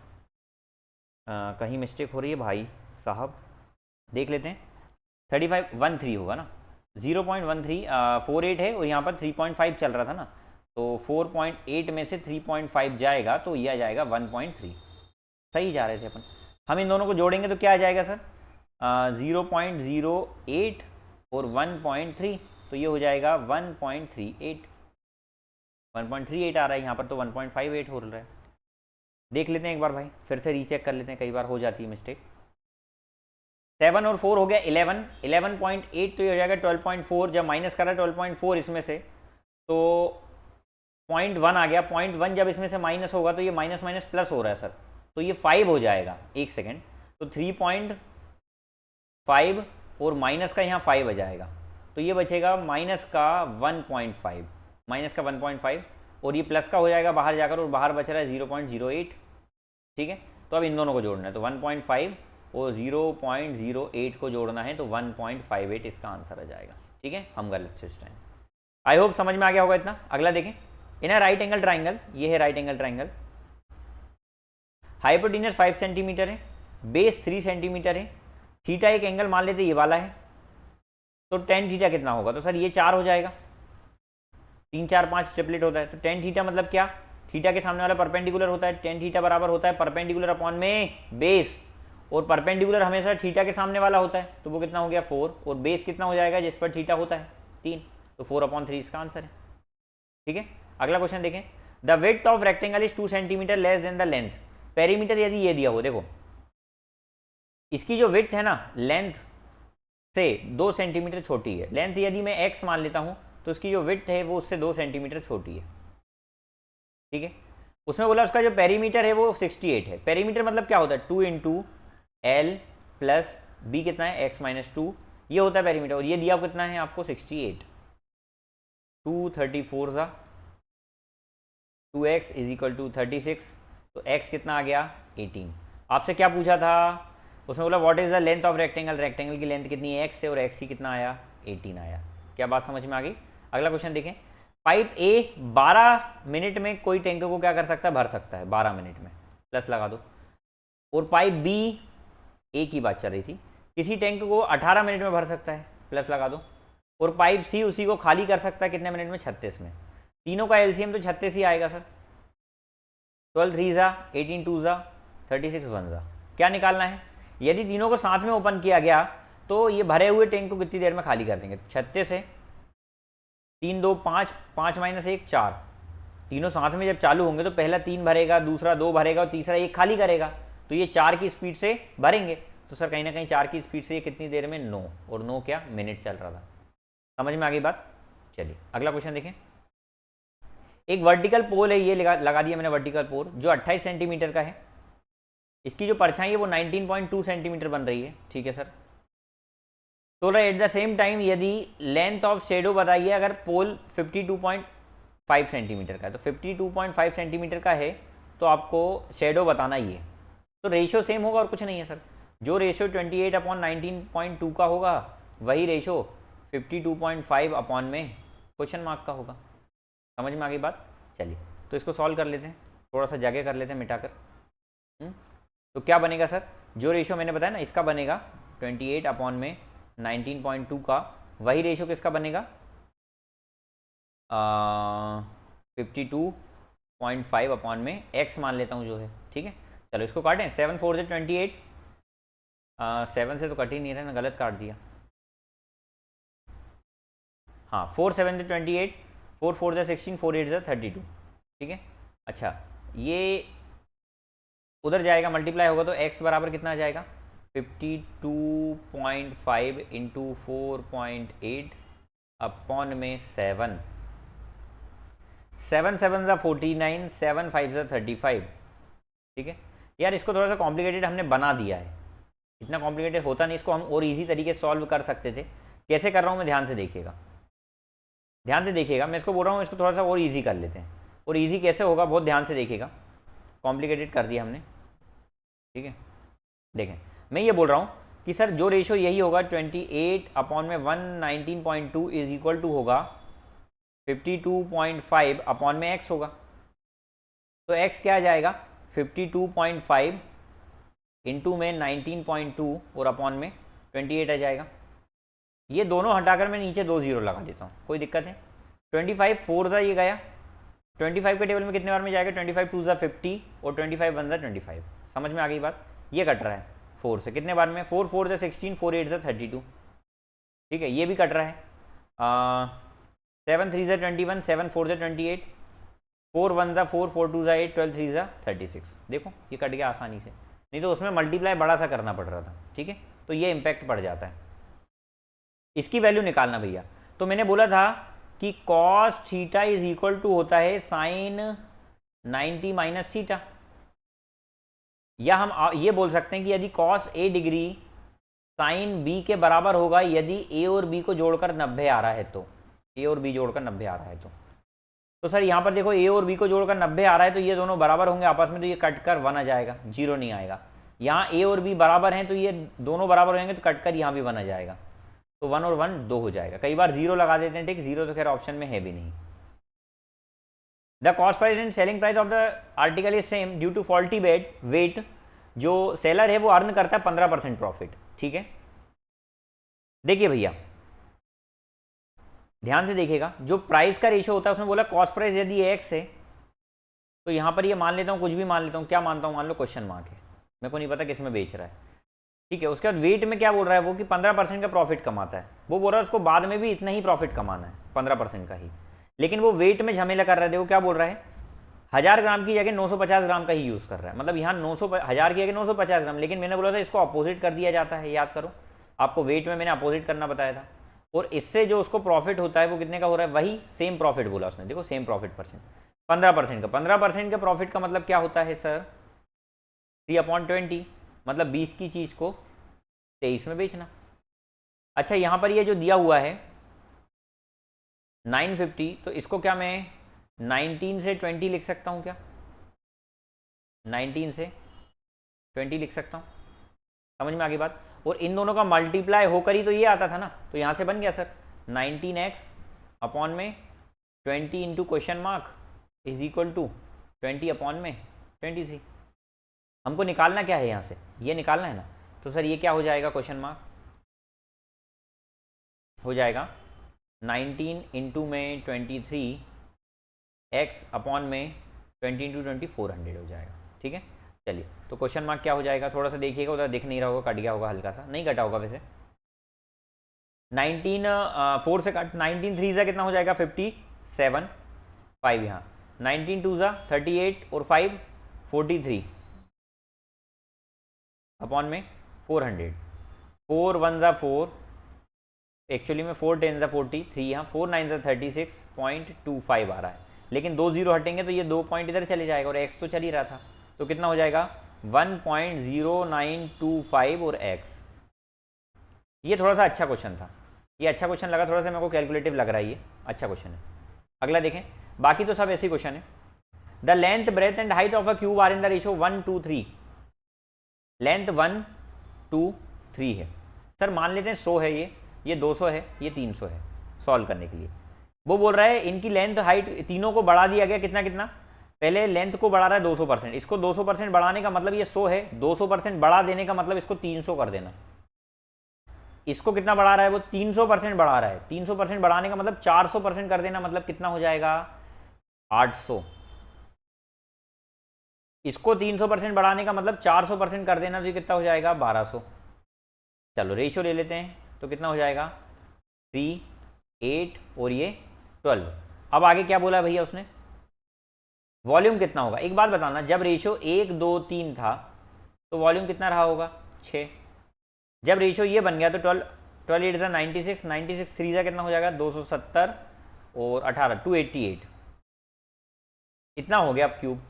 कहीं मिस्टेक हो रही है भाई साहब, देख लेते हैं। 3513 होगा ना, 0.1348 है और यहाँ पर 3.5 चल रहा था ना, तो 4.8 में से 3.5 जाएगा तो यह आ जाएगा 1.3, सही जा रहे थे अपन। हम इन दोनों को जोड़ेंगे तो क्या आ जाएगा सर, 0.08 और 1.3, तो ये हो जाएगा 1.38 आ रहा है यहाँ पर, तो 1.58 हो रहा है। देख लेते हैं एक बार भाई, फिर से रीचेक कर लेते हैं, कई बार हो जाती है मिस्टेक। 7 और 4 हो गया 11, 11.8 तो ये हो जाएगा 12.4, जब माइनस करा 12.4 इसमें से तो 0.1 आ गया, 0.1 जब इसमें से माइनस होगा तो ये माइनस माइनस प्लस हो रहा है सर, तो ये 5 हो जाएगा, एक सेकेंड, तो 3.5 और माइनस का यहाँ 5 आ जाएगा, तो ये बचेगा माइनस का 1.5, माइनस का 1.5, और ये प्लस का हो जाएगा बाहर जाकर, और बाहर बच रहा है 0.08। ठीक है, तो अब इन दोनों को जोड़ना है, तो 1.5 और 0.08 को जोड़ना है, तो 1.58 इसका आंसर आ जाएगा। ठीक है, हम गलत थे इस टाइम। आई होप समझ में आ गया होगा इतना। अगला देखें, इन अ राइट एंगल ट्राइंगल, ये है right angle triangle, hypotenuse 5 centimetre है, बेस 3 सेंटीमीटर है, थीटा एक एंगल मान लेते ये वाला है, तो टेन थीटा कितना होगा? तो सर ये 4 हो जाएगा, 3 4 5 ट्रिपलेट होता है, तो टेन थीटा मतलब क्या? थीटा के सामने वाला परपेंडिकुलर होता है, टेन थीटा बराबर होता है परपेंडिकुलर अपॉन में बेस, और परपेंडिकुलर हमेशा थीटा के सामने वाला होता है, तो वो कितना हो गया 4, और बेस कितना हो जाएगा जिस पर थीटा होता है 3, तो 4/3 इसका आंसर है। ठीक है, अगला क्वेश्चन देखें, the width of rectangle is 2 centimetre less than the length. Perimeter यदि ये दिया हो, देखो इसकी जो विड्थ है ना, लेंथ से 2 सेंटीमीटर छोटी है, लेंथ यदि मैं x मान लेता हूं तो उसकी जो विड्थ है वो उससे 2 सेंटीमीटर छोटी है। ठीक है, उसमें बोला उसका जो पेरीमीटर है वो 68 है। पेरीमीटर मतलब क्या होता है? 2 इंटू एल प्लस बी कितना है? x माइनस 2, ये होता है पेरीमीटर, और ये दिया कितना है आपको? 68। 2 34 ज़ा 2x इज इक्वल टू 36, तो x कितना आ गया? 18। आपसे क्या पूछा था? उसमें बोला what is the length of rectangle, rectangle की लेंथ कितनी है? x से, और x ही कितना आया? 18 आया। क्या बात समझ में आ गई? अगला क्वेश्चन देखें, पाइप ए 12 मिनट में कोई टैंक को क्या कर सकता है? भर सकता है 12 मिनट में, प्लस लगा दो। और पाइप बी, ए की बात चल रही थी, किसी टैंक को 18 मिनट में भर सकता है, प्लस लगा दो। और पाइप सी उसी को खाली कर सकता है कितने मिनट में? 36 में। तीनों का एलसीएम तो 36 ही आएगा सर। 12 3 ज़ा 18 2 ज़ा 36 1 ज़ा। क्या निकालना है? यदि तीनों को साथ में ओपन किया गया तो ये भरे हुए टैंक को कितनी देर में खाली कर देंगे? 36 है, 3 2 5, 5 माइनस 1 4, तीनों साथ में जब चालू होंगे तो पहला 3 भरेगा, दूसरा 2 भरेगा, और तीसरा 1 खाली करेगा, तो ये 4 की स्पीड से भरेंगे। तो सर कहीं ना कहीं 4 की स्पीड से ये कितनी देर में? 9, और 9 क्या? मिनट चल रहा था। समझ में आ गई बात? चलिए अगला क्वेश्चन देखें, एक वर्टिकल पोल है, ये लगा दिया मैंने वर्टिकल पोल, जो 28 सेंटीमीटर का है, इसकी जो परछाई है वो 19.2 सेंटीमीटर बन रही है। ठीक है सर, तो एट द सेम टाइम यदि लेंथ ऑफ शेडो बताइए, अगर पोल 52.5 सेंटीमीटर का है, तो 52.5 सेंटीमीटर का है तो आपको शेडो बताना ही है। तो रेशियो सेम होगा और कुछ नहीं है सर, जो रेशियो 28/19.2 का होगा वही रेशियो 52.5 अपॉन में क्वेश्चन मार्क का होगा। समझ में आ गई बात? चलिए तो इसको सॉल्व कर लेते हैं, थोड़ा सा जगह कर लेते हैं मिटाकर। तो क्या बनेगा सर? जो रेशियो मैंने बताया ना, इसका बनेगा 28 अपॉन में 19.2 का, वही रेशियो किसका बनेगा? 52.5 अपॉन में x मान लेता हूँ जो है। ठीक है, चलो इसको काटें। 7 4 से 28, 7 से तो कट ही नहीं रहा ना, गलत काट दिया। हाँ 4 7 से 28, 4 4 से 16, 4 8 से 32। ठीक है, अच्छा ये उधर जाएगा, मल्टीप्लाई होगा तो x बराबर कितना आ जाएगा? 52.5 इंटू 4.8 अपॉन में 7, 7 7 ज़ा 49, 7 5 ज़ा 35। ठीक है यार, इसको थोड़ा सा कॉम्प्लिकेटेड हमने बना दिया है, इतना कॉम्प्लिकेटेड होता नहीं, इसको हम और इजी तरीके से सॉल्व कर सकते थे। कैसे कर रहा हूँ मैं? ध्यान से देखिएगा, ध्यान से देखिएगा, मैं इसको बोल रहा हूँ इसको थोड़ा सा और ईजी कर लेते हैं। और ईजी कैसे होगा? बहुत ध्यान से देखिएगा, कॉम्प्लिकेटेड कर दिया हमने। ठीक है, देखें मैं ये बोल रहा हूँ कि सर जो रेशियो यही होगा 28 अपॉन में 119.2 इज इक्वल टू होगा 52.5 अपॉन में x होगा। तो x क्या आ जाएगा? 52.5 इंटू में 19.2 और अपॉन में 28 आ जाएगा। ये दोनों हटाकर मैं नीचे 2 0 लगा देता हूँ, कोई दिक्कत है? 25 4 ज़ा ये गया, 25 के टेबल में कितने बार में जाएगा? 25 2 ज़ा 50 और 25 1 ज़ा 25। समझ में आ गई बात? ये कट रहा है 4 से, कितने बार में? 4 4 ज़ा 16, 4 8 ज़ा 32। ठीक है, ये भी कट रहा है 7 3 ज़ा 21, 7 4 ज़ा 28, 4 1 ज़ा 4, 4 2 ज़ा 8, 12 3 ज़ा 36। देखो ये कट गया आसानी से, नहीं तो उसमें मल्टीप्लाई बड़ा सा करना पड़ रहा था। ठीक है, तो ये इम्पैक्ट पड़ जाता है। इसकी वैल्यू निकालना भैया, तो मैंने बोला था कि cos theta is equal to होता है साइन 90 माइनस थीटा, या हम ये बोल सकते हैं कि यदि cos A degree sine B के बराबर होगा यदि ए और बी को जोड़कर 90 आ रहा है तो, ए और बी जोड़कर 90 आ रहा है तो सर यहाँ पर देखो ए और बी को जोड़कर 90 आ रहा है तो ये दोनों बराबर होंगे आपस में, तो ये कट कर 1 आ जाएगा, 0 नहीं आएगा। यहाँ ए और बी बराबर हैं तो ये दोनों बराबर होंगे तो कट कर यहाँ भी 1 आ जाएगा, तो 1 और 1 2 हो जाएगा। कई बार 0 लगा देते हैं, ठीक, 0 तो खैर ऑप्शन में है भी नहीं। The cost price and selling price of the article is same due to faulty weight. जो सेलर है वो अर्न करता है 15% प्रॉफिट, ठीक है। देखिए भैया ध्यान से देखिएगा, जो प्राइस का रेशियो होता है उसमें बोला कॉस्ट प्राइस यदि एक्स है तो यहाँ पर ये मान लेता हूँ, कुछ भी मान लेता हूँ, क्या मानता हूँ, मान लो क्वेश्चन मार्क है, मेरे को नहीं पता किस में बेच रहा है, ठीक है। उसके बाद वेट में क्या बोल रहा है वो कि 15% का प्रॉफिट कमाता है, वो बोल रहा है उसको बाद में भी इतना ही प्रॉफिट कमाना है, 15% का ही, लेकिन वो वेट में झमेला कर रहा है। देखो क्या बोल रहा है, 1000 ग्राम की जगह 950 ग्राम का ही यूज़ कर रहा है, मतलब यहाँ 1000 की जगह 950 ग्राम, लेकिन मैंने बोला था इसको अपोजिट कर दिया जाता है, याद करो आपको वेट में मैंने अपोजिट करना बताया था, और इससे जो उसको प्रॉफिट होता है वो कितने का हो रहा है, वही सेम प्रॉफिट बोला उसने, देखो सेम प्रॉफिट परसेंट 15% का, 15% के प्रॉफिट का मतलब क्या होता है सर 3/20, मतलब 20 की चीज़ को 23 में बेचना। अच्छा यहाँ पर ये जो दिया हुआ है 950, तो इसको क्या मैं 19 से 20 लिख सकता हूँ क्या, 19 से 20 लिख सकता हूँ, समझ में आ गई बात। और इन दोनों का मल्टीप्लाई होकर ही तो ये आता था ना, तो यहाँ से बन गया सर 19x अपॉन में 20 into question mark is equal to 20 upon में 23। हमको निकालना क्या है यहाँ से, ये निकालना है ना, तो सर ये क्या हो जाएगा, क्वेश्चन मार्क हो जाएगा 19 इंटू में 23 x अपॉन में 20 इंटू 20 400 हो जाएगा, ठीक है। चलिए तो क्वेश्चन मार्क क्या हो जाएगा, थोड़ा सा देखिएगा, उधर दिख नहीं रहा होगा, कट गया होगा हल्का सा, नहीं कटा होगा वैसे, 19 4 से कट, 19 3 ज़ा कितना हो जाएगा 57, 5 यहाँ, 19 2 ज़ा 38 और 5 43 अपॉन में 400, 4 1 ज़ा 4, एक्चुअली में 4 10 ज़ा 43, यहाँ 4 9 ज़ा 36.25 आ रहा है, लेकिन 2 0 हटेंगे तो ये 2 पॉइंट इधर चले जाएगा और x तो चल ही रहा था, तो कितना हो जाएगा 1.0925 और x। ये थोड़ा सा अच्छा क्वेश्चन था, ये अच्छा क्वेश्चन लगा, थोड़ा सा मेरे को कैलकुलेटिव लग रहा है, ये अच्छा क्वेश्चन है। अगला देखें, बाकी तो सब ऐसे ही क्वेश्चन है। The length breadth and height of a cube are in the ratio 1 2 3, length 1 2 3 है सर, मान लेते हैं 100 है, ये 200 है, ये 300 है, सॉल्व करने के लिए वो बोल रहा है इनकी लेंथ हाइट तीनों को बढ़ा दिया गया, कितना कितना, पहले लेंथ को बढ़ा रहा है 200%, इसको 200% बढ़ाने का मतलब ये 100 है, 200% बढ़ा देने का मतलब इसको 300 कर देना, इसको कितना बढ़ा रहा है वो 300% बढ़ा रहा है, 300% बढ़ाने का मतलब 400% कर देना, मतलब कितना हो जाएगा 800, इसको 300% बढ़ाने का मतलब 400% कर देना, तो ये कितना हो जाएगा 1200। चलो रेशियो ले लेते हैं, तो कितना हो जाएगा 3 8 और ये 12। अब आगे क्या बोला भैया उसने, वॉल्यूम कितना होगा, एक बात बताना, जब रेशियो 1 2 3 था तो वॉल्यूम कितना रहा होगा 6, जब रेशियो ये बन गया तो 12 8 ज़ा 96, 96 3 ज़ा कितना हो जाएगा 270 और 18 288, इतना हो गया अब क्यूब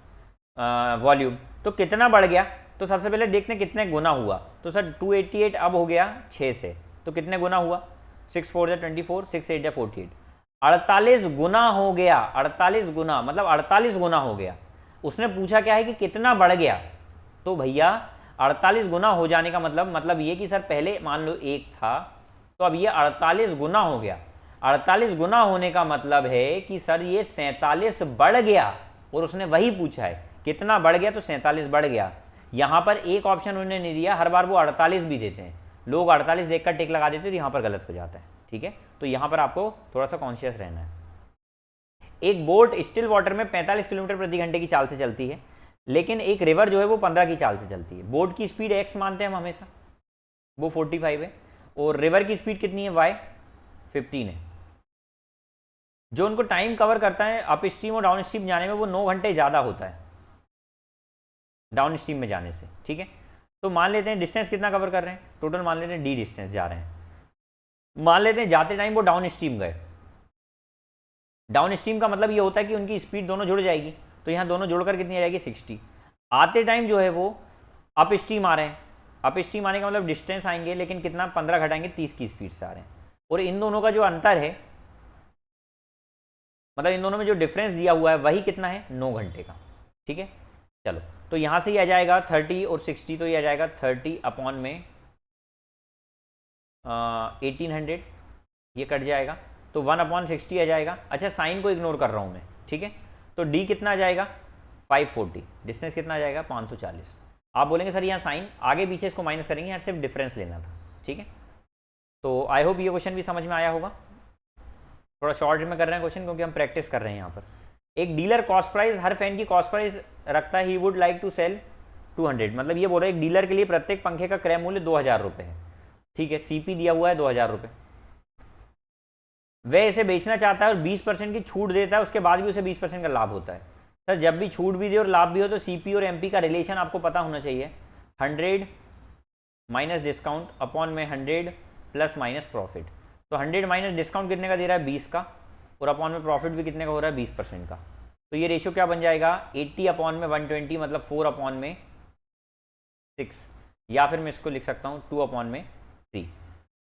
वॉल्यूम। तो कितना बढ़ गया, तो सबसे पहले देखते हैं कितने गुना हुआ, तो सर 288 अब हो गया 6 से, तो कितने गुना हुआ 6 4 ज़ा 24, 6 8 ज़ा 48, 48 गुना हो गया, 48 गुना मतलब 48 गुना हो गया। उसने पूछा क्या है कि कितना बढ़ गया, तो भैया 48 गुना हो जाने का मतलब ये कि सर पहले मान लो 1 था तो अब ये 48 गुना हो गया, 48 गुना होने का मतलब है कि सर ये 47 बढ़ गया, और उसने वही पूछा है कितना बढ़ गया, तो 47 बढ़ गया। यहाँ पर एक ऑप्शन उन्होंने नहीं दिया, हर बार वो 48 भी देते हैं, लोग 48 देखकर टिक लगा देते हैं, तो यहाँ पर गलत हो जाता है, ठीक है। तो यहाँ पर आपको थोड़ा सा कॉन्शियस रहना है। एक बोट स्टिल वाटर में 45 किलोमीटर प्रति घंटे की चाल से चलती है, लेकिन एक रिवर जो है वो 15 की चाल से चलती है। बोट की स्पीड x मानते हैं हम हमेशा, वो 45 है, और रिवर की स्पीड कितनी है y 15 है। जो उनको टाइम कवर करता है अप स्ट्रीम और डाउन स्ट्रीम जाने में, वो 9 घंटे ज़्यादा होता है डाउन स्ट्रीम में जाने से, ठीक है। तो मान लेते हैं डिस्टेंस कितना कवर कर रहे हैं, टोटल मान लेते हैं d डिस्टेंस जा रहे हैं, मान लेते हैं जाते टाइम वो डाउन स्ट्रीम गए। डाउन स्ट्रीम का मतलब ये होता है कि उनकी स्पीड दोनों जुड़ जाएगी, तो यहाँ दोनों जुड़कर कितनी आ जाएगी 60। आते टाइम जो है वो अप स्ट्रीम आ रहे हैं, अप स्ट्रीम आने का मतलब डिस्टेंस आएंगे, लेकिन कितना 15 घटाएंगे 30 की स्पीड से आ रहे हैं। और इन दोनों का जो अंतर है, मतलब इन दोनों में जो डिफरेंस दिया हुआ है वही कितना है, 9 घंटे का। ठीक है, चलो तो यहाँ से ये आ जाएगा 30 और 60, तो ये आ जाएगा 30 अपॉन में 1800, ये कट जाएगा तो 1/60 आ जाएगा। अच्छा साइन को इग्नोर कर रहा हूँ मैं, ठीक है। तो डी कितना आ जाएगा 540, डिस्टेंस कितना आ जाएगा 540। आप बोलेंगे सर यहाँ साइन आगे पीछे इसको माइनस करेंगे, यहाँ सिर्फ डिफरेंस लेना था, ठीक है। तो आई होप ये क्वेश्चन भी समझ में आया होगा। थोड़ा शॉर्ट में कर रहे हैं क्वेश्चन क्योंकि हम प्रैक्टिस कर रहे हैं यहाँ पर। एक डीलर कॉस्ट प्राइस, हर फैन की कॉस्ट प्राइस रखता है, he would like to sell 200, मतलब ये बोल रहे हैं एक डीलर के लिए प्रत्येक पंखे का क्रय मूल्य 2000 रुपये है, ठीक है। सीपी दिया हुआ है 2000 रुपये, वह इसे बेचना चाहता है और 20% की छूट देता है, उसके बाद भी उसे 20% का लाभ होता है। सर जब भी छूट भी दे और लाभ भी हो तो सीपी और एमपी का रिलेशन आपको पता होना चाहिए, 100 माइनस डिस्काउंट अपॉन में 100 प्लस माइनस प्रॉफिट। तो 100 माइनस डिस्काउंट कितने का दे रहा है 20 का, और अपॉन में प्रॉफिट भी कितने का हो रहा है 20% का। तो ये रेशियो क्या बन जाएगा 80 अपॉन में 120, मतलब 4 अपॉन में 6, या फिर मैं इसको लिख सकता हूँ 2 अपॉन में 3।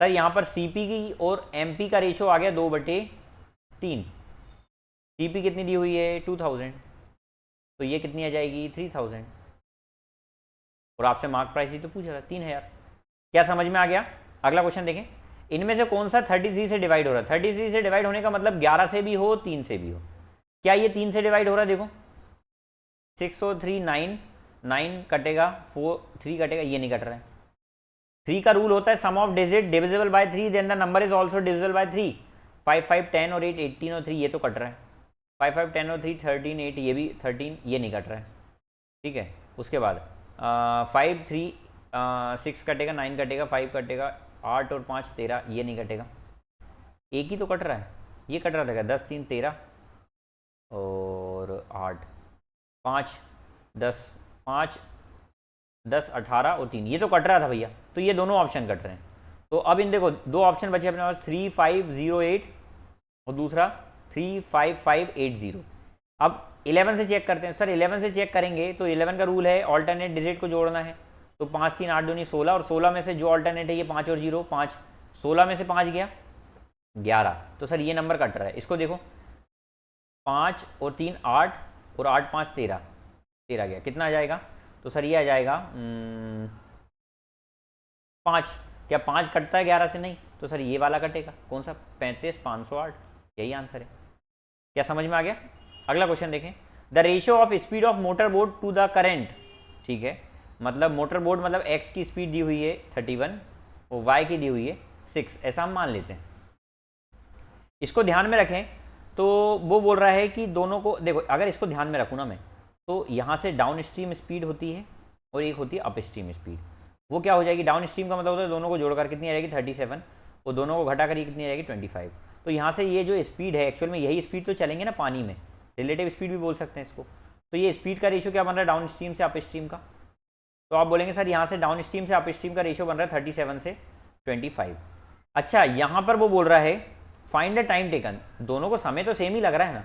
सर यहाँ पर सीपी की और एमपी का रेशियो आ गया 2/3। सीपी कितनी दी हुई है 2000, तो ये कितनी आ जाएगी 3000, और आपसे मार्क प्राइस ही तो पूछा था 3000। क्या समझ में आ गया। अगला क्वेश्चन देखें, इनमें से कौन सा 33 से डिवाइड हो रहा है। 33 से डिवाइड होने का मतलब 11 से भी हो 3 से भी हो। क्या ये 3 से डिवाइड हो रहा है, देखो 6 और 3 9, 9 कटेगा 4, 3 कटेगा, ये नहीं कट रहा है। 3 का रूल होता है sum of digit divisible by 3 then the number is also divisible by 3। 5 5 10 और 8 18 और 3, ये तो कट रहा है। 5 5 10 और 3 13 8, ये भी 13, ये नहीं कट रहा है, ठीक है। उसके बाद 5 3 6 कटेगा, 9 कटेगा, 5 कटेगा, 8 और 5 13, ये नहीं कटेगा। एक ही तो कट रहा है, ये कट रहा था क्या 10 3 13 और 8 5 10 5 10 18 और 3, ये तो कट रहा था भैया। तो ये दोनों ऑप्शन कट रहे हैं। तो अब इन देखो दो ऑप्शन बचे अपने पास, 3508 और दूसरा 35580। अब 11 से चेक करते हैं। सर 11 से चेक करेंगे तो 11 का रूल है ऑल्टरनेट डिजिट को जोड़ना है, तो 5 3 8 2 16, और 16 में से जो ऑल्टरनेट है ये 5 और 0 5, 16 में से 5 गया 11, तो सर ये नंबर कट रहा है। इसको देखो 5 और 3 8 और 8 5 13, 13 गया, कितना आ जाएगा, तो सर ये आ जाएगा 5। क्या 5 कटता है 11 से, नहीं, तो सर ये वाला कटेगा, कौन सा 35 508, यही आंसर है। क्या समझ में आ गया। अगला क्वेश्चन देखें, the ratio of speed of motor boat to the current, ठीक है, मतलब मोटर बोट मतलब एक्स की स्पीड दी हुई है 31 और वाई की दी हुई है 6, ऐसा हम मान लेते हैं। इसको ध्यान में रखें तो वो बोल रहा है कि दोनों को देखो, अगर इसको ध्यान में रखूँ ना मैं, तो यहाँ से डाउन स्ट्रीम स्पीड होती है और एक होती है अप स्ट्रीम स्पीड। वो क्या हो जाएगी, डाउन स्ट्रीम का मतलब होता है दोनों को जोड़कर कितनी आ जाएगी 37, और दोनों को घटाकर ये कितनी आ जाएगी 25। तो यहाँ से ये जो स्पीड है एक्चुअल में यही स्पीड तो चलेंगे ना पानी में, रिलेटिव स्पीड भी बोल सकते हैं इसको। तो ये स्पीड का रेशियो क्या बन रहा है डाउन स्ट्रीम से अप स्ट्रीम का। तो आप बोलेंगे सर यहाँ से डाउन स्ट्रीम से अप स्ट्रीम का रेशियो बन रहा है 37 से 25। अच्छा यहाँ पर वो बोल रहा है फाइंड द टाइम टेकन, दोनों को समय तो सेम ही लग रहा है ना,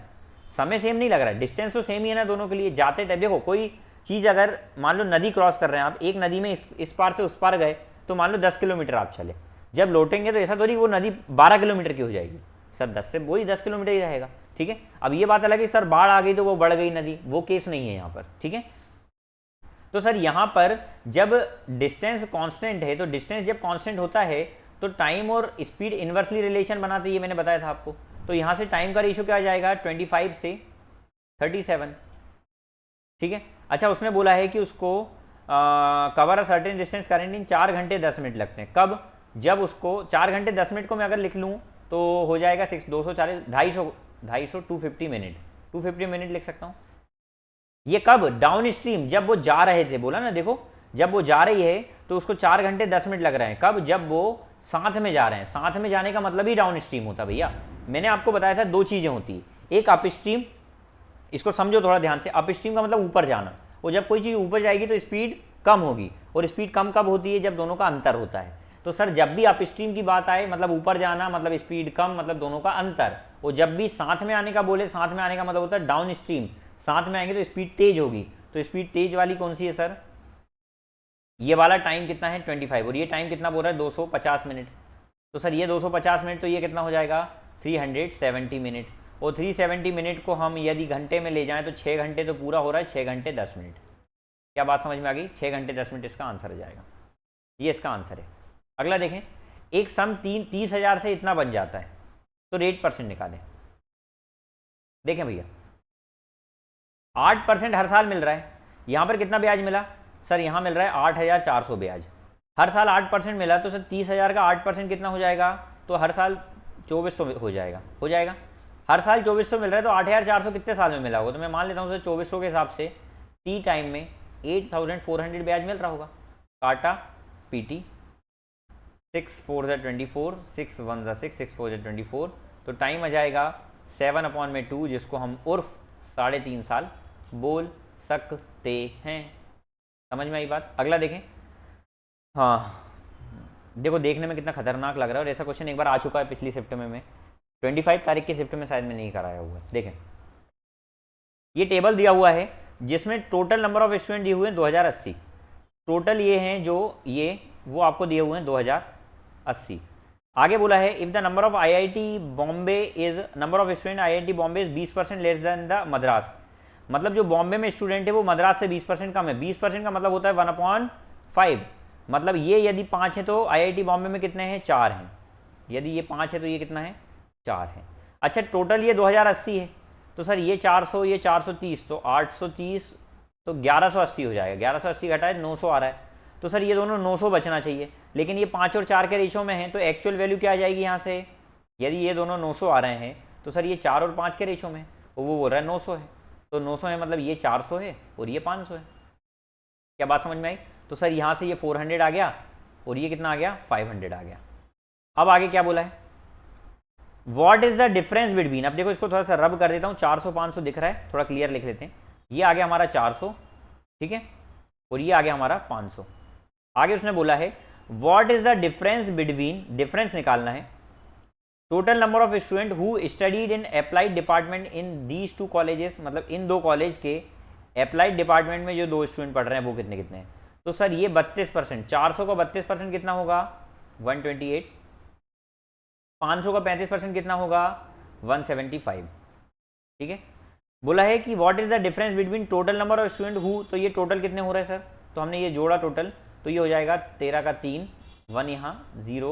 समय सेम नहीं लग रहा है, डिस्टेंस तो सेम ही है ना दोनों के लिए। जाते टाइम देखो कोई चीज़, अगर मान लो नदी क्रॉस कर रहे हैं आप, एक नदी में इस पार से उस पार गए, तो मान लो 10 किलोमीटर आप चले, जब लौटेंगे तो ऐसा थोड़ी वो नदी 12 किलोमीटर की हो जाएगी, सर 10 से वही 10 किलोमीटर ही रहेगा, ठीक है। अब ये बात अलग है सर बाढ़ आ गई तो वो बढ़ गई नदी, वो केस नहीं है यहाँ पर, ठीक है। तो सर यहाँ पर जब डिस्टेंस कांस्टेंट है, तो डिस्टेंस जब कांस्टेंट होता है तो टाइम और स्पीड इन्वर्सली रिलेशन बनाते, ये मैंने बताया था आपको। तो यहाँ से टाइम का रेशियो क्या आ जाएगा 25 से 37, ठीक है। अच्छा उसने बोला है कि उसको cover a certain distance current in 4 घंटे 10 मिनट लगते हैं। कब, जब उसको 4 घंटे 10 मिनट को मैं अगर लिख लूँ तो हो जाएगा 240 250 250 मिनट, 250 मिनट लिख सकता हूँ। ये कब, डाउन स्ट्रीम, जब वो जा रहे थे, बोला ना देखो जब वो जा रही है तो उसको 4 घंटे 10 मिनट लग रहे हैं। कब, जब वो साथ में जा रहे हैं। साथ में जाने का मतलब ही डाउन स्ट्रीम होता भैया। मैंने आपको बताया था दो चीज़ें होती है, एक अप स्ट्रीम, इसको समझो थोड़ा ध्यान से, अप स्ट्रीम का मतलब ऊपर जाना, और जब कोई चीज़ ऊपर जाएगी तो स्पीड कम होगी, और स्पीड कम कब होती है जब दोनों का अंतर होता है। तो सर जब भी अप स्ट्रीम की बात आए मतलब ऊपर जाना मतलब स्पीड कम मतलब दोनों का अंतर, और जब भी साथ में आने का बोले, साथ में आने का मतलब होता है डाउन स्ट्रीम, साथ में आएंगे तो स्पीड तेज होगी। तो स्पीड तेज वाली कौन सी है सर, ये वाला टाइम कितना है 25 और ये टाइम कितना बोल रहा है 250 मिनट। तो सर ये 250 मिनट तो ये कितना हो जाएगा 370 मिनट। और 370 मिनट को हम यदि घंटे में ले जाएं तो 6 घंटे तो पूरा हो रहा है, 6 घंटे 10 मिनट। क्या बात समझ में आ गई? 6 घंटे 10 मिनट इसका आंसर हो जाएगा, ये इसका आंसर है। अगला देखें, एक सम 30,000 से इतना बन जाता है तो रेट परसेंट निकालें। देखें भैया 8% हर साल मिल रहा है। यहाँ पर कितना ब्याज मिला सर? यहाँ मिल रहा है 8,400 ब्याज। हर साल 8% मिला तो सर 30,000 का 8% कितना हो जाएगा? तो हर साल 2400 हो जाएगा। हर साल 2400 मिल रहा है तो 8,400 कितने साल में मिला होगा? तो मैं मान लेता हूँ सर 2400 के हिसाब से टी टाइम में 8,400 ब्याज मिल रहा होगा। काटा पीटी, 6 4 ज़ा 24, 6 1 ज़ा 6, 6 4 ज़ा 24, तो टाइम आ जाएगा 7/2, जिसको हम उर्फ 3.5 साल बोल सकते हैं। समझ में आई बात? अगला देखें। हाँ देखो देखने में कितना खतरनाक लग रहा है, और ऐसा क्वेश्चन एक बार आ चुका है पिछली शिफ्ट में 25 तारीख की शिफ्ट में शायद मैं नहीं कराया हुआ। देखें ये टेबल दिया हुआ है जिसमें टोटल नंबर ऑफ स्टूडेंट दिए हुए हैं 2080। टोटल ये हैं जो ये वो आपको दिए हुए हैं 2080। आगे बोला है if the number of IIT Bombay is number of student IIT Bombay is 20% less than the Madras. मतलब जो बॉम्बे में स्टूडेंट है वो मद्रास से 20% कम है। 20% का मतलब होता है 1/5। मतलब ये यदि 5 है तो आईआईटी बॉम्बे में कितने हैं? 4 हैं। यदि ये 5 है तो ये कितना है? 4 है। अच्छा टोटल ये 2080 है तो सर ये 400 ये 430 तो 830 तो 1180 हो जाएगा। 1180 घटाए 900 आ रहा है, तो सर ये दोनों 900 बचना चाहिए। लेकिन ये 5 और 4 के रेशो में है तो एक्चुअल वैल्यू क्या आ जाएगी यहाँ से? यदि ये दोनों 900 आ रहे हैं तो सर ये 4 और 5 के रेशो में, वो बोल रहा है 900 है। तो 900 है मतलब ये 400 है और ये 500 है। क्या बात समझ में आई? तो सर यहाँ से ये 400 आ गया और ये कितना आ गया? 500 आ गया। अब आगे क्या बोला है? What is the difference between. अब देखो इसको थोड़ा सा रब कर देता हूँ, 400 500 दिख रहा है, थोड़ा क्लियर लिख लेते हैं। ये आ गया हमारा 400, ठीक है, और ये आ गया हमारा 500। आगे उसने बोला है what is the difference between, difference निकालना है, total number of student who studied in applied department in these 2 colleges. मतलब इन 2 कॉलेज के अप्लाइड डिपार्टमेंट में जो 2 स्टूडेंट पढ़ रहे हैं वो कितने कितने हैं? तो सर ये 32%, 400 का 32% कितना होगा? 128। 500 का 35% कितना होगा? 175। ठीक है, बोला है कि what is the difference between total number of student who. तो ये टोटल कितने हो रहे हैं सर? तो हमने ये जोड़ा टोटल, तो ये हो जाएगा 13 का 3, 1 यहाँ 0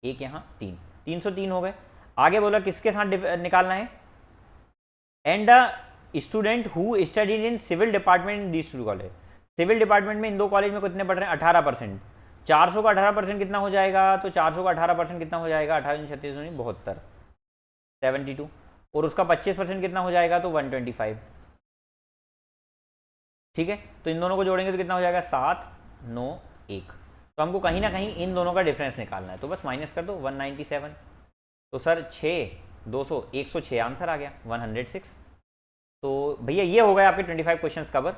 1 यहाँ 3, 303 हो गए। आगे बोला किसके साथ निकालना है? And the student who studied in civil department in these 2 college. Civil department में इन 2 कॉलेज में कितने पढ़ रहे हैं? 18%। 400 का 18% कितना हो जाएगा? तो 400 का 18% कितना हो जाएगा? 18 36 72, 72। और उसका 25% कितना हो जाएगा? तो 125। ठीक है, तो इन दोनों को जोड़ेंगे तो कितना हो जाएगा? 7 9 1। तो हमको कहीं ना कहीं इन दोनों का डिफरेंस निकालना है, तो बस माइनस कर दो 197। तो सर 6 200 106 आंसर आ गया 106। तो भैया ये हो गए आपके 25 क्वेश्चंस कवर।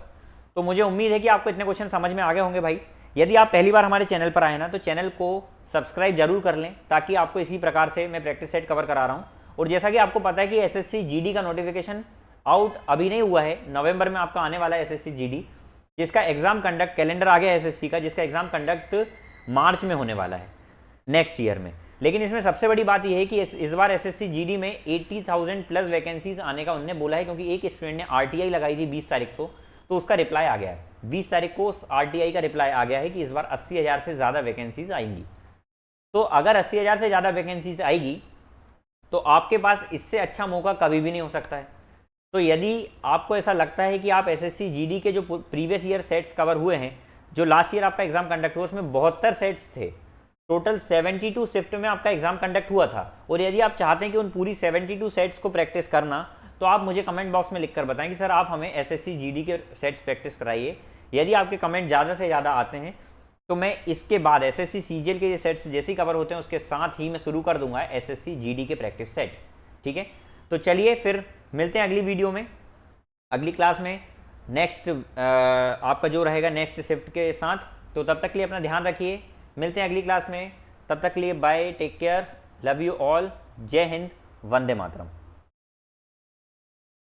तो मुझे उम्मीद है कि आपको इतने क्वेश्चन समझ में आ गए होंगे भाई। यदि आप पहली बार हमारे चैनल पर आए ना तो चैनल को सब्सक्राइब जरूर कर लें, ताकि आपको इसी प्रकार से मैं प्रैक्टिस सेट कवर करा रहा हूँ। और जैसा कि आपको पता है कि एसएससी जीडी का नोटिफिकेशन आउट अभी नहीं हुआ है, नवंबर में आपका आने वाला है एसएससी जीडी, जिसका एग्जाम कंडक्ट, कैलेंडर आ गया एसएससी का, जिसका एग्जाम कंडक्ट मार्च में होने वाला है नेक्स्ट ईयर में। लेकिन इसमें सबसे बड़ी बात यह है कि इस बार एसएससी जीडी में 80,000 प्लस वैकेंसीज आने का उन्होंने बोला है, क्योंकि एक स्टूडेंट ने आरटीआई लगाई थी 20 तारीख को, तो उसका रिप्लाई आ गया है 20 तारीख को आरटीआई का रिप्लाई आ गया है कि इस बार 80,000 से ज़्यादा वैकेंसीज आएंगी। तो अगर 80,000 से ज़्यादा वैकेंसीज आएगी तो आपके पास इससे अच्छा मौका कभी भी नहीं हो सकता है। तो यदि आपको ऐसा लगता है कि आप एसएससी जीडी के जो प्रीवियस ईयर सेट्स कवर हुए हैं, जो लास्ट ईयर आपका एग्जाम कंडक्ट हुआ उसमें 72 सेट्स थे, टोटल 72 शिफ्ट में आपका एग्जाम कंडक्ट हुआ था, और यदि आप चाहते हैं कि उन पूरी 72 सेट्स को प्रैक्टिस करना, तो आप मुझे कमेंट बॉक्स में लिखकर बताएं कि सर आप हमें एसएससी जीडी के सेट्स प्रैक्टिस कराइए। यदि आपके कमेंट ज़्यादा से ज़्यादा आते हैं तो मैं इसके बाद एसएससी सीजीएल के ये सेट्स जैसे कवर होते हैं उसके साथ ही मैं शुरू कर दूंगा एसएससी जीडी के प्रैक्टिस सेट। ठीक है, तो चलिए फिर मिलते हैं अगली वीडियो में, अगली क्लास में, नेक्स्ट आपका जो रहेगा नेक्स्ट शिफ्ट के साथ। तो तब तक के लिए अपना ध्यान रखिए, मिलते हैं अगली क्लास में, तब तक के लिए bye, take care, love you all, जय हिंद, वंदे मातरम।